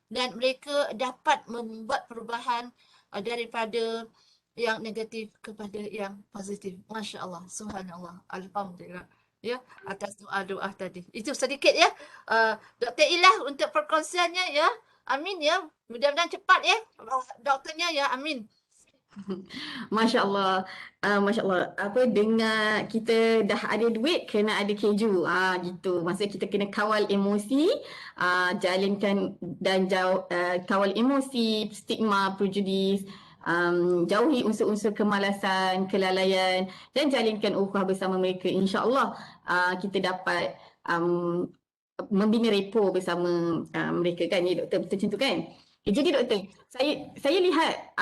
Speaker 3: dan mereka dapat membuat perubahan daripada yang negatif kepada yang positif. Masya Allah, subhanallah, alhamdulillah ya, atas doa-doa tadi. Itu sedikit ya, Dr. Ilah untuk perkongsiannya ya. Amin ya, mudah-mudahan cepat ya doktornya ya, amin.
Speaker 1: Masya Allah, Masya Allah. Apa dengar kita dah ada duit kena ada keju, gitu. Maksudnya kita kena kawal emosi, jalinkan dan kawal emosi, stigma, prejudis, jauhi unsur-unsur kemalasan, kelalaian, dan jalinkan ukhuwah bersama mereka. InsyaAllah kita dapat membina repo bersama mereka kan, ya doktor, betul macam tu kan? Jadi doktor, saya lihat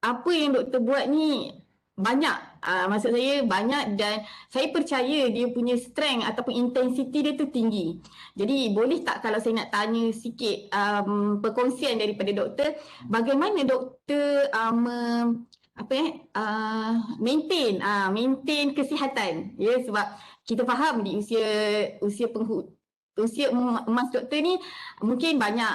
Speaker 1: apa yang doktor buat ni banyak Maksud saya banyak dan saya percaya dia punya strength ataupun intensity dia tu tinggi. Jadi boleh tak kalau saya nak tanya sikit perkongsian daripada doktor, bagaimana doktor maintain kesihatan, ya, sebab kita faham di usia emas doktor ni mungkin banyak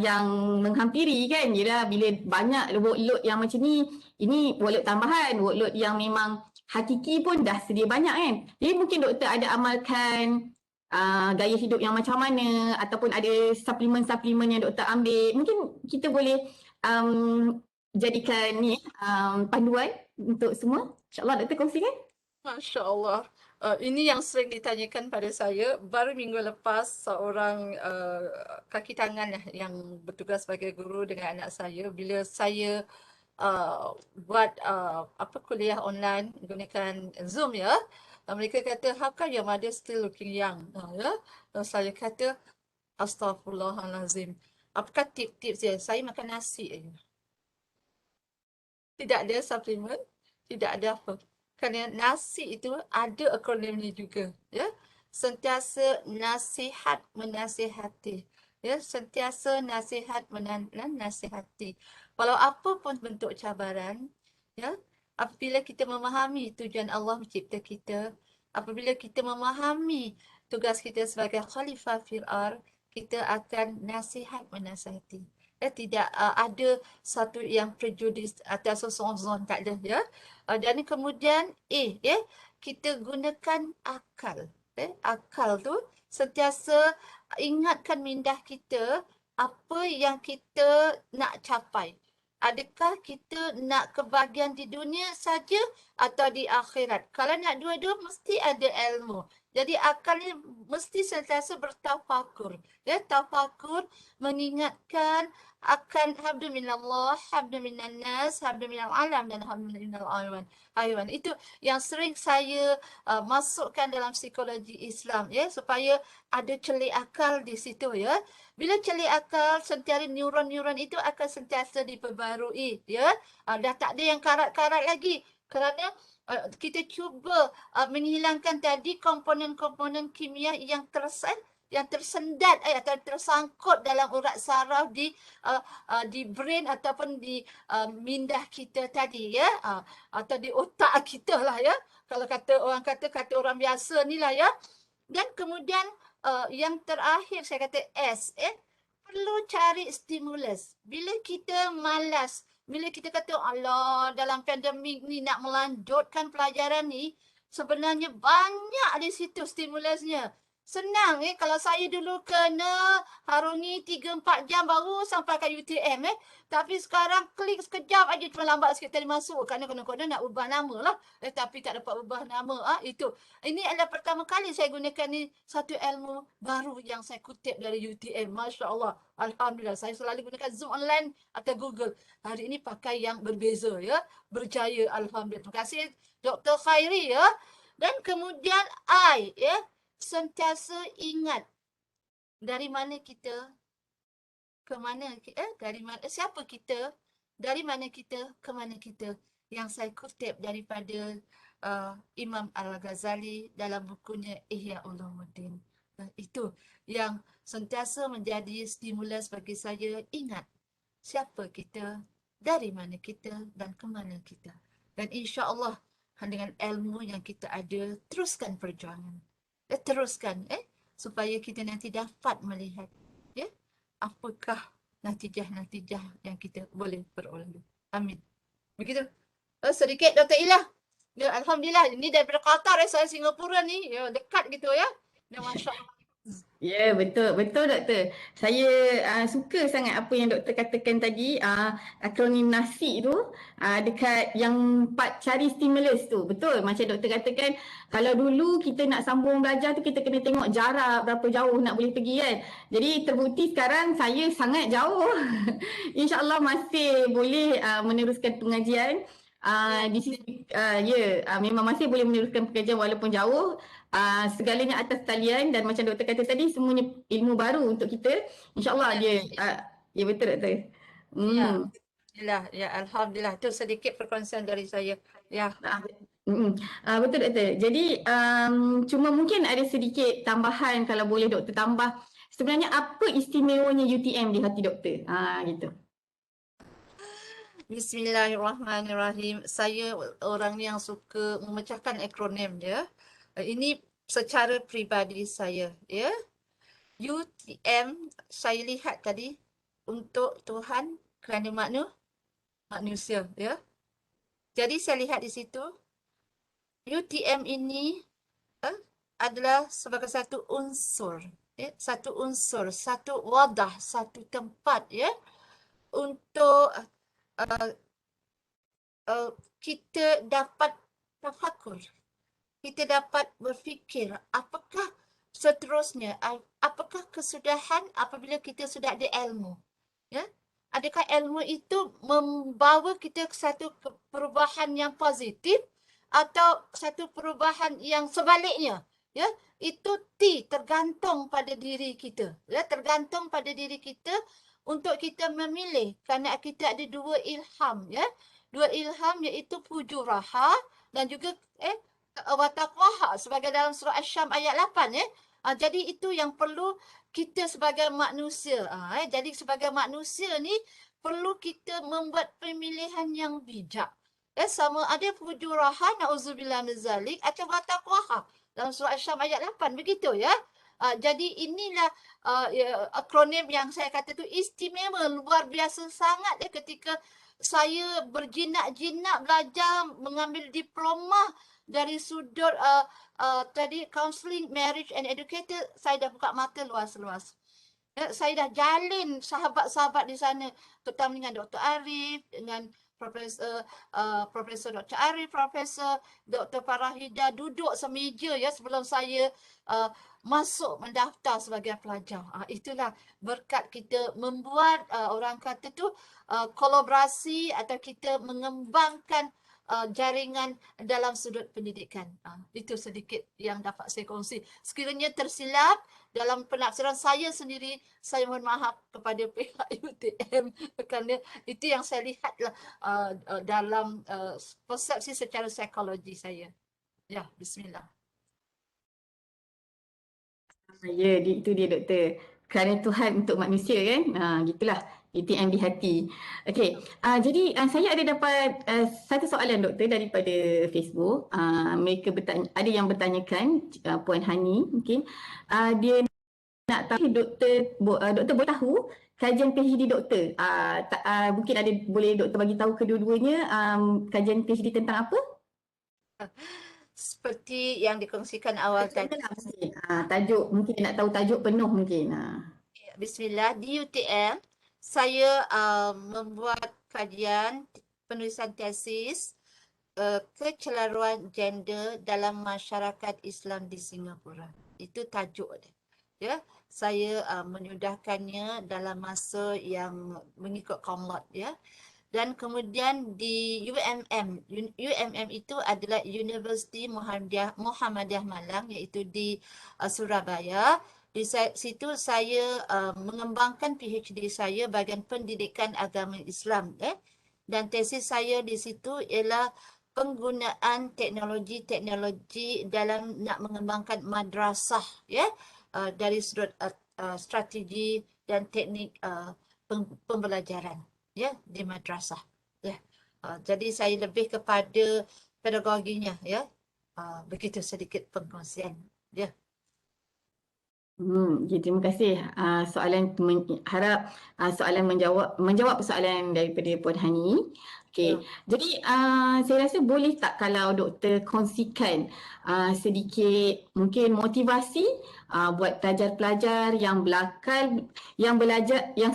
Speaker 1: yang menghampiri kan, yelah bila banyak workload yang macam ni, ini workload tambahan, workload yang memang hakiki pun dah sedia banyak kan. Jadi mungkin doktor ada amalkan gaya hidup yang macam mana, ataupun ada suplemen-suplemen yang doktor ambil, mungkin kita boleh jadikan ni panduan untuk semua. InsyaAllah doktor kongsikan.
Speaker 3: Masya Allah. Ini yang sering ditanyakan pada saya. Baru minggu lepas seorang kaki tangan yang bertugas sebagai guru dengan anak saya, bila saya buat kuliah online menggunakan Zoom, ya, mereka kata, how come your mother still looking young? Ya, dan saya kata, Astaghfirullahalazim. Apakah tips-tips dia? Saya makan nasi aja. Tidak ada suplemen, tidak ada apa. Kerana nasi itu ada akronimnya juga, ya. Sentiasa nasihat menasihati, ya, sentiasa nasihat menasihati. Walau apa pun bentuk cabaran, ya, apabila kita memahami tujuan Allah mencipta kita, apabila kita memahami tugas kita sebagai khalifah fil ardh, kita akan nasihat menasihati. Tidak ada satu yang prejudis atau suzon, tak ada, ya. Dan kemudian ya, kita gunakan akal. Akal tu sentiasa ingatkan minda kita apa yang kita nak capai. Adakah kita nak kebahagiaan di dunia saja atau di akhirat? Kalau nak dua-dua, mesti ada ilmu. Jadi akal ni mesti sentiasa bertafakur. Ya, tafakur mengingatkan akan habdu minallah, habdu minannas, habdu minal alam dan habdu minal haywan. Itu yang sering saya masukkan dalam psikologi Islam, ya, supaya ada celik akal di situ, ya. Bila celik akal, sentiasa neuron-neuron itu akan sentiasa diperbarui, ya. Dah tak ada yang karat-karat lagi. Kerana kita cuba menghilangkan tadi komponen-komponen kimia yang tersendat atau tersangkut dalam urat saraf di brain ataupun di minda kita tadi, ya, atau di otak kita lah, ya. Kalau kata orang biasa ni lah, ya. Dan kemudian yang terakhir saya kata S, perlu cari stimulus. Bila kita malas, bila kita kata Allah dalam pandemik ni nak melanjutkan pelajaran ni, sebenarnya banyak di situ stimulusnya. Senang, kalau saya dulu kena harungi 3-4 jam baru sampai ke UTM, tapi sekarang klik sekejap aja, cuma lambat sikit tadi masuk kerana kena nak ubah nama lah, tapi tak dapat ubah nama. Itu ini adalah pertama kali saya gunakan ni satu ilmu baru yang saya kutip dari UTM. Masya Allah, alhamdulillah. Saya selalu gunakan Zoom online atau Google. Hari ini pakai yang berbeza, ya, berjaya, alhamdulillah. Terima kasih Dr. Khairi, ya. Dan kemudian ya, sentiasa ingat dari mana kita ke mana, dari mana, siapa kita, dari mana kita ke mana kita, yang saya kutip daripada Imam Al-Ghazali dalam bukunya Ihya Ulumuddin. Itu yang sentiasa menjadi stimulus bagi saya. Ingat siapa kita, dari mana kita dan ke mana kita. Dan insya-Allah dengan ilmu yang kita ada, teruskan perjuangan. Teruskan supaya kita nanti dapat melihat, ya, apakah natijah-natijah yang kita boleh peroleh. Amin. Begitu. Sedikit Dr. Ilah. Ya, alhamdulillah, ini daripada Qatar, saya Singapura ni, ya, dekat gitu, ya. Ya, masya-Allah.
Speaker 1: Ya, betul doktor. Saya suka sangat apa yang doktor katakan tadi, akronim NASI tu, dekat yang part cari stimulus tu. Betul, macam doktor katakan, kalau dulu kita nak sambung belajar tu kita kena tengok jarak berapa jauh nak boleh pergi kan. Jadi terbukti sekarang saya sangat jauh. InsyaAllah masih boleh meneruskan pengajian. Di sisi memang masih boleh meneruskan pengajian walaupun jauh. Segalanya atas talian, dan macam doktor kata tadi, semuanya ilmu baru untuk kita. InsyaAllah dia ya, betul doktor.
Speaker 3: Ya. Alhamdulillah, ya Alhamdulillah. Itu sedikit perkongsian dari saya. Ya.
Speaker 1: Betul doktor. Jadi cuma mungkin ada sedikit tambahan kalau boleh doktor tambah. Sebenarnya apa istimewanya UTM di hati doktor? Gitu.
Speaker 3: Bismillahirrahmanirrahim. Saya orang yang suka memecahkan akronim ya. Ini secara peribadi saya ya. UTM saya lihat tadi untuk Tuhan kerana manusia ya. Jadi saya lihat di situ UTM ini adalah sebagai satu unsur ya, satu wadah, satu tempat ya untuk kita dapat tafakur. Kita dapat berfikir apakah seterusnya, apakah kesudahan apabila kita sudah ada ilmu. Ya? Adakah ilmu itu membawa kita ke satu perubahan yang positif atau satu perubahan yang sebaliknya. Ya, itu tergantung pada diri kita. Ya, tergantung pada diri kita untuk kita memilih kerana kita ada dua ilham ya. Dua ilham iaitu pujuraha dan juga wataqwaha sebagai dalam surah Asy-Syam ayat 8 ya. Jadi itu yang perlu kita sebagai manusia. Jadi sebagai manusia ni perlu kita membuat pemilihan yang bijak. Sama ada fujuraha nauzubillah min zalik atau wataqwaha dalam surah Asy-Syam ayat 8 begitu ya. Jadi inilah akronim yang saya kata tu istimewa luar biasa sangat ya ketika saya berjinak-jinak belajar mengambil diploma dari sudut tadi counselling, marriage and educator, saya dah buka mata luas-luas. Saya dah jalin sahabat-sahabat di sana, terutama dengan Dr. Arif, dengan Profesor Dr. Arif, Profesor Dr. Farahida duduk semeja ya sebelum saya masuk mendaftar sebagai pelajar. Itulah berkat kita membuat orang kata tu kolaborasi atau kita mengembangkan jaringan dalam sudut pendidikan. Itu sedikit yang dapat saya kongsi. Sekiranya tersilap dalam penafsiran saya sendiri, saya mohon maaf kepada pihak UTM kerana itu yang saya lihatlah dalam persepsi secara psikologi saya. Ya, bismillah.
Speaker 1: Ya, itu dia doktor. Kerana Tuhan untuk manusia kan. Gitulah. UTM di hati. Okey. Jadi saya ada dapat satu soalan doktor daripada Facebook. Mereka bertanya, ada yang bertanyakan Puan Hani mungkin. Dia nak tahu doktor boleh tahu kajian PhD doktor. Mungkin ada boleh doktor bagi tahu kedua-duanya kajian PhD tentang apa?
Speaker 3: Seperti yang dikongsikan awal tadi.
Speaker 1: Tajuk mungkin nak tahu tajuk penuh mungkin.
Speaker 3: Bismillah, di UTM saya membuat kajian penulisan tesis kecelaruan gender dalam masyarakat Islam di Singapura. Itu tajuk dia. Ya, saya menyudahkannya dalam masa yang mengikut Comlot ya. Dan kemudian di UMM itu adalah Universiti Muhammadiyah Malang iaitu di Surabaya. Di situ saya mengembangkan PhD saya bahagian pendidikan agama Islam dan tesis saya di situ ialah penggunaan teknologi dalam nak mengembangkan madrasah ya dari sudut strategi dan teknik pembelajaran ya di madrasah ya. Jadi saya lebih kepada pedagoginya ya. Begitu sedikit pengkongsian ya.
Speaker 1: Terima kasih. Harap soalan menjawab soalan daripada Puan Hani. Okey. Jadi saya rasa boleh tak kalau doktor kongsikan sedikit mungkin motivasi buat pelajar-pelajar yang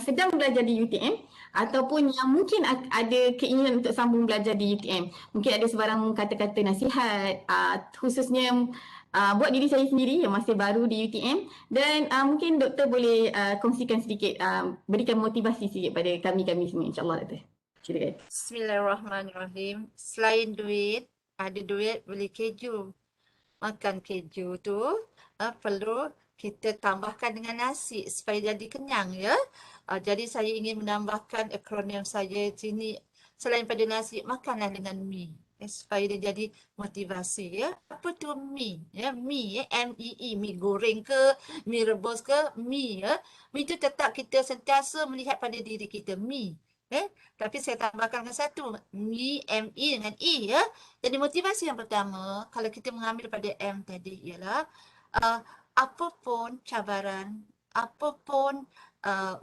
Speaker 1: sedang belajar di UTM ataupun yang mungkin ada keinginan untuk sambung belajar di UTM. Mungkin ada sebarang kata-kata nasihat khususnya buat diri saya sendiri yang masih baru di UTM dan mungkin doktor boleh kongsikan sedikit, berikan motivasi sedikit pada kami semua insyaAllah doktor. Silakan.
Speaker 3: Bismillahirrahmanirrahim. Selain duit, ada duit beli keju. Makan keju tu perlu kita tambahkan dengan nasi supaya jadi kenyang ya. Jadi saya ingin menambahkan akronim saya sini, selain pada nasi, makanlah dengan mi. Supaya dia jadi motivasi ya. Apa tu mi? Ya, mi ya, M-E-E, mi goreng ke, mi rebus ke, mi ya. Mi itu tetap kita sentiasa melihat pada diri kita, mi. Tapi saya tambahkan dengan satu, mi, M-E dengan E ya. Jadi motivasi yang pertama, kalau kita mengambil pada M tadi ialah apapun cabaran, apapun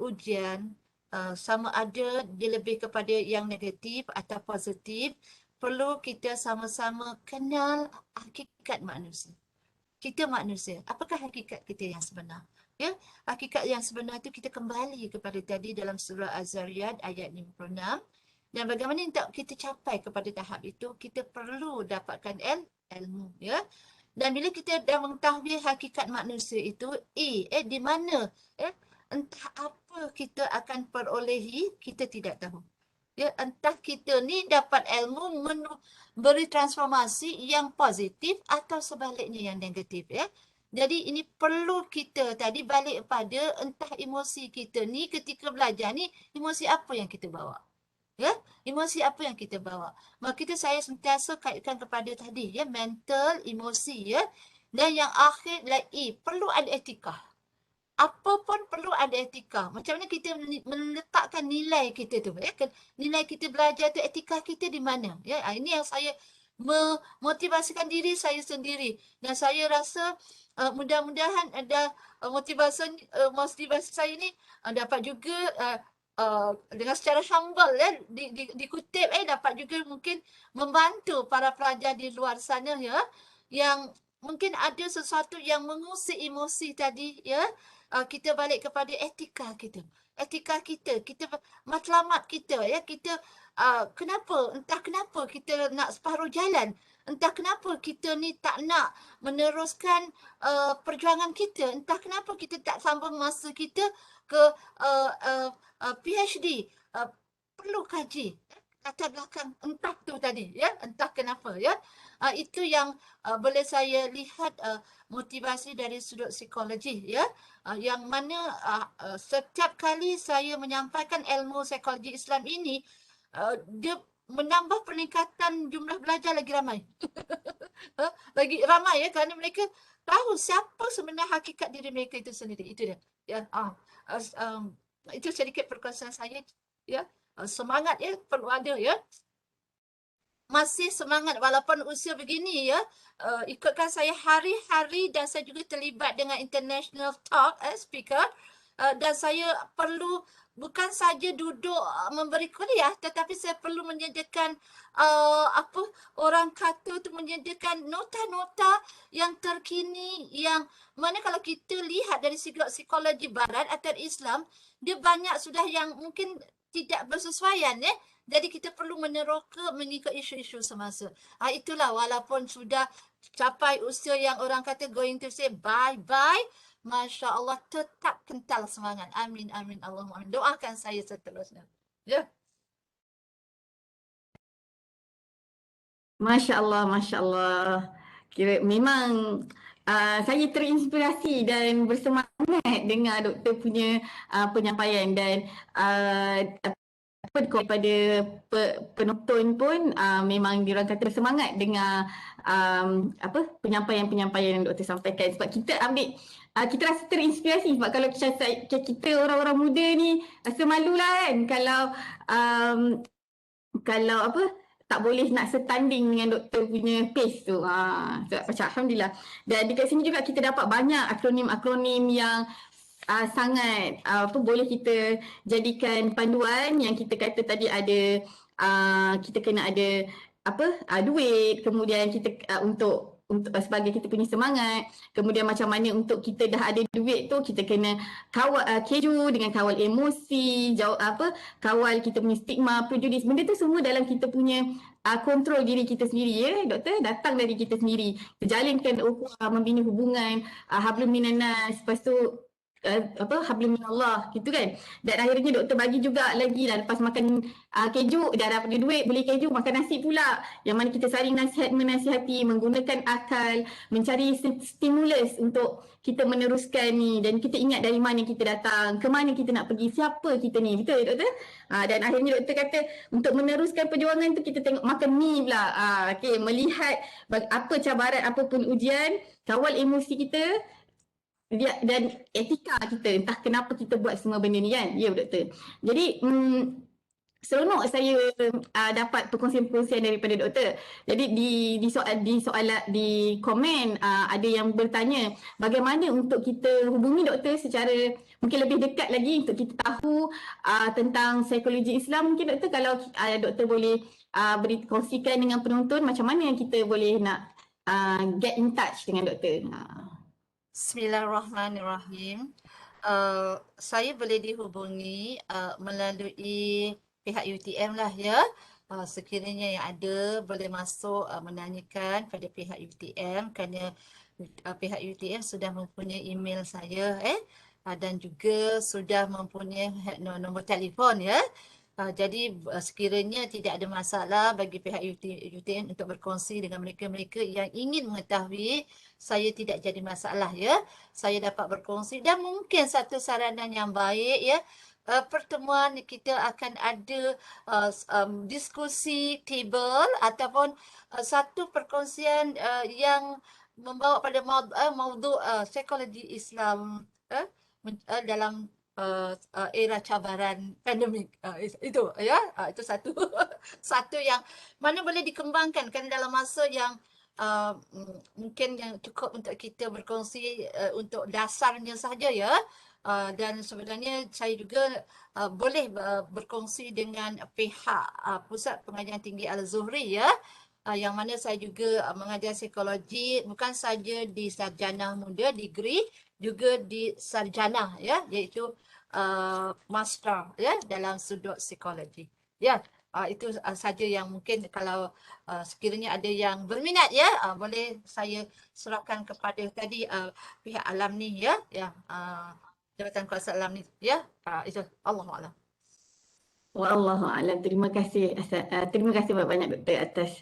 Speaker 3: ujian, sama ada dia lebih kepada yang negatif atau positif, perlu kita sama-sama kenal hakikat manusia. Kita manusia, apakah hakikat kita yang sebenar? Ya, hakikat yang sebenar itu kita kembali kepada tadi dalam surah Az-Zariyat ayat 56. Dan bagaimana untuk kita capai kepada tahap itu, kita perlu dapatkan ilmu. Ya. Dan bila kita dah mengetahui hakikat manusia itu, di mana? Entah apa kita akan perolehi, kita tidak tahu. Ya, entah kita ni dapat ilmu beri transformasi yang positif atau sebaliknya yang negatif ya. Jadi ini perlu kita tadi balik pada entah emosi kita ni ketika belajar ni emosi apa yang kita bawa. Ya, emosi apa yang kita bawa. Maka saya sentiasa kaitkan kepada tadi ya, mental, emosi ya. Dan yang akhir adalah perlu ada etika. Apa pun perlu ada etika. Macam mana kita meletakkan nilai kita tu. Ya? Nilai kita belajar tu, etika kita di mana. Ya? Ini yang saya memotivasikan diri saya sendiri. Dan saya rasa mudah-mudahan ada motivasi saya ni dapat juga dengan secara humble ya, dikutip dapat juga mungkin membantu para pelajar di luar sana ya, yang mungkin ada sesuatu yang mengusik emosi tadi ya. Kita balik kepada etika kita. Etika kita, matlamat kita ya, kita entah kenapa kita nak separuh jalan. Entah kenapa kita ni tak nak meneruskan perjuangan kita. Entah kenapa kita tak sambung masa kita ke PhD. Perlu kaji latar belakang entah tu tadi ya, entah kenapa ya. Itu yang boleh saya lihat motivasi dari sudut psikologi ya, yang mana setiap kali saya menyampaikan ilmu psikologi Islam ini, dia menambah peningkatan jumlah belajar lagi ramai. Lagi ramai ya, kerana mereka tahu siapa sebenarnya hakikat diri mereka itu sendiri. Itu dia ya. Itu sedikit perkongsian saya ya. Semangat ya perlu ada ya. Masih semangat walaupun usia begini ya. Ikutkan saya hari-hari dan saya juga terlibat dengan international talk speaker. Dan saya perlu bukan saja duduk memberi kuliah, tetapi saya perlu menyediakan orang kata tu, menyediakan nota-nota yang terkini, yang mana kalau kita lihat dari segi psikologi barat atau Islam, dia banyak sudah yang mungkin tidak bersesuaian ya. Jadi kita perlu meneroka mengikut isu-isu semasa. Itulah walaupun sudah capai usia yang orang kata going to say bye-bye, Masya Allah tetap kental semangat. Amin, amin, Allahumma amin. Doakan saya seterusnya. Ya.
Speaker 1: Masya Allah, Masya Allah. Kira memang saya terinspirasi dan bersemangat dengar doktor punya penyampaian, dan kepada penonton pun memang diorang kata bersemangat dengar penyampaian-penyampaian yang doktor sampaikan, sebab kita ambil kita rasa terinspirasi. Sebab kalau kita orang-orang muda ni rasa malulah kan kalau tak boleh nak setanding dengan doktor punya pace tu. Macam alhamdulillah. Dan dekat sini juga kita dapat banyak akronim-akronim yang sangat boleh kita jadikan panduan. Yang kita kata tadi ada kita kena ada duit, kemudian kita untuk sebagai kita punya semangat, kemudian macam mana untuk kita dah ada duit tu kita kena kawal keju dengan kawal emosi, kawal kita punya stigma, prejudis, benda tu semua dalam kita punya kontrol diri kita sendiri ya doktor, datang dari kita sendiri. Kita jalinkan ukhuwah, membina hubungan, hablum minan nas, lepas tu hablum minallah gitu kan. Dan akhirnya doktor bagi juga lagi lah, lepas makan keju dah dapat duit beli keju, makan nasi pula, yang mana kita saling nasihat menasihati, menggunakan akal, mencari stimulus untuk kita meneruskan ni, dan kita ingat dari mana kita datang, ke mana kita nak pergi, siapa kita ni, betul doktor? Dan akhirnya doktor kata untuk meneruskan perjuangan tu kita tengok makan mi pula. Okay, melihat apa cabaran, apa pun ujian, kawal emosi kita dan etika kita, entah kenapa kita buat semua benda ni kan. Ya doktor. Jadi seronok saya dapat perkongsian-perkongsian daripada doktor. Jadi di komen ada yang bertanya bagaimana untuk kita hubungi doktor secara mungkin lebih dekat lagi untuk kita tahu tentang psikologi Islam. Mungkin doktor, kalau doktor boleh kongsikan dengan penonton macam mana kita boleh nak get in touch dengan doktor.
Speaker 3: Bismillahirrahmanirrahim. Saya boleh dihubungi melalui pihak UTM lah ya. Sekiranya yang ada boleh masuk menanyakan pada pihak UTM, kerana pihak UTM sudah mempunyai email saya dan juga sudah mempunyai nombor telefon ya. Jadi sekiranya tidak ada masalah bagi pihak UTM untuk berkongsi dengan mereka-mereka yang ingin mengetahui, saya tidak jadi masalah ya. Saya dapat berkongsi, dan mungkin satu saranan yang baik ya, pertemuan kita akan ada diskusi table ataupun satu perkongsian yang membawa pada maudhu psikologi Islam dalam era cabaran pandemik. Itu ya, itu satu satu yang mana boleh dikembangkan kan dalam masa yang mungkin yang cukup untuk kita berkongsi untuk dasarnya saja ya. Dan sebenarnya saya juga boleh berkongsi dengan pihak Pusat Pengajian Tinggi Al-Zuhri ya, yang mana saya juga mengajar psikologi bukan saja di sarjana muda, degree, juga di sarjana ya, iaitu master ya dalam sudut psikologi. Ya, itu saja yang mungkin kalau sekiranya ada yang berminat ya, boleh saya serahkan kepada tadi pihak Alamni ya, Jabatan Kuasa Alamni ya. Itu Allahuakbar.
Speaker 1: Wallahualam. Terima kasih banyak-banyak doktor atas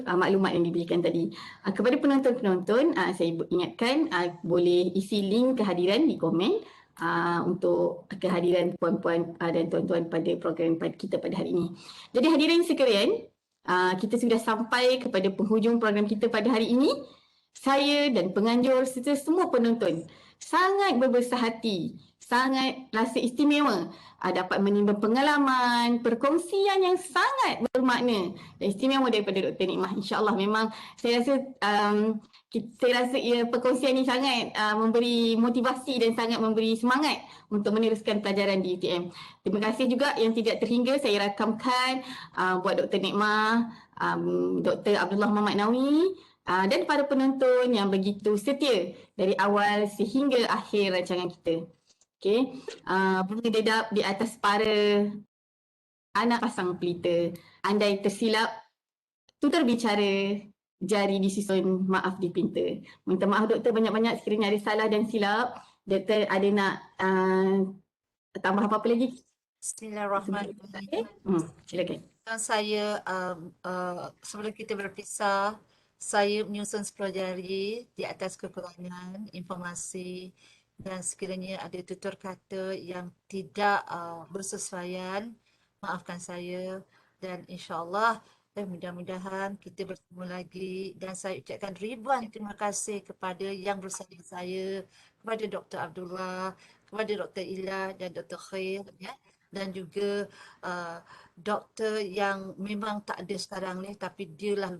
Speaker 1: maklumat yang diberikan tadi. Kepada penonton-penonton, saya ingatkan boleh isi link kehadiran di komen untuk kehadiran puan-puan dan tuan-tuan pada program kita pada hari ini. Jadi hadirin sekalian, kita sudah sampai kepada penghujung program kita pada hari ini. Saya dan penganjur serta semua penonton sangat berbesar hati, sangat rasa istimewa dapat menimba pengalaman, perkongsian yang sangat bermakna dan istimewa daripada Dr. Nikmah. InsyaAllah memang saya rasa perkongsian ini sangat memberi motivasi dan sangat memberi semangat untuk meneruskan pelajaran di UTM. Terima kasih juga yang tidak terhingga saya rakamkan buat Dr. Nikmah, Dr. Abdullah Muhammad Nawi, dan para penonton yang begitu setia dari awal sehingga akhir rancangan kita. Okay. Bunga dedap di atas para anak pasang pelita. Andai tersilap, tutur bicara, jari disusun, maaf dipinta. Minta maaf doktor banyak-banyak sekiranya ada salah dan silap. Doktor ada nak tambah apa-apa lagi?
Speaker 3: Bismillahirrahmanirrahim.
Speaker 1: Silakan.
Speaker 3: Saya sebelum kita berpisah, saya menyusun 10 jari di atas kekurangan informasi, dan sekiranya ada tutur kata yang tidak bersesuaian, maafkan saya, dan insyaAllah mudah-mudahan kita bertemu lagi, dan saya ucapkan ribuan terima kasih kepada yang bersama saya, kepada Dr. Abdullah, kepada Dr. Ila dan Dr. Khair ya, dan juga doktor yang memang tak ada sekarang ni, tapi dialah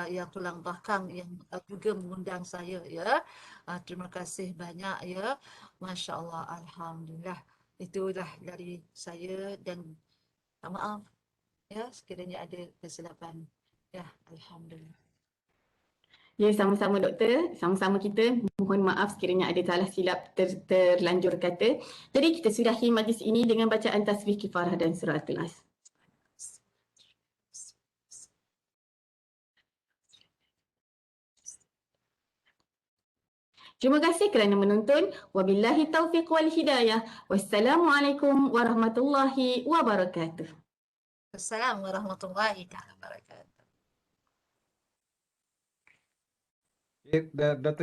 Speaker 3: yang tulang belakang yang juga mengundang saya ya. Terima kasih banyak ya. Masya Allah, alhamdulillah. Itulah dari saya, dan maaf ya sekiranya ada kesilapan. Ya, alhamdulillah.
Speaker 1: Ya, sama-sama doktor, sama-sama kita. Mohon maaf sekiranya ada salah silap terlanjur kata. Jadi kita sudahi majlis ini dengan bacaan tasbih kifarah dan surah Al-As. Terima kasih kerana menonton. Wabillahi taufiq wal hidayah. Wassalamualaikum warahmatullahi wabarakatuh.
Speaker 3: Assalamualaikum warahmatullahi wabarakatuh.
Speaker 2: Dr.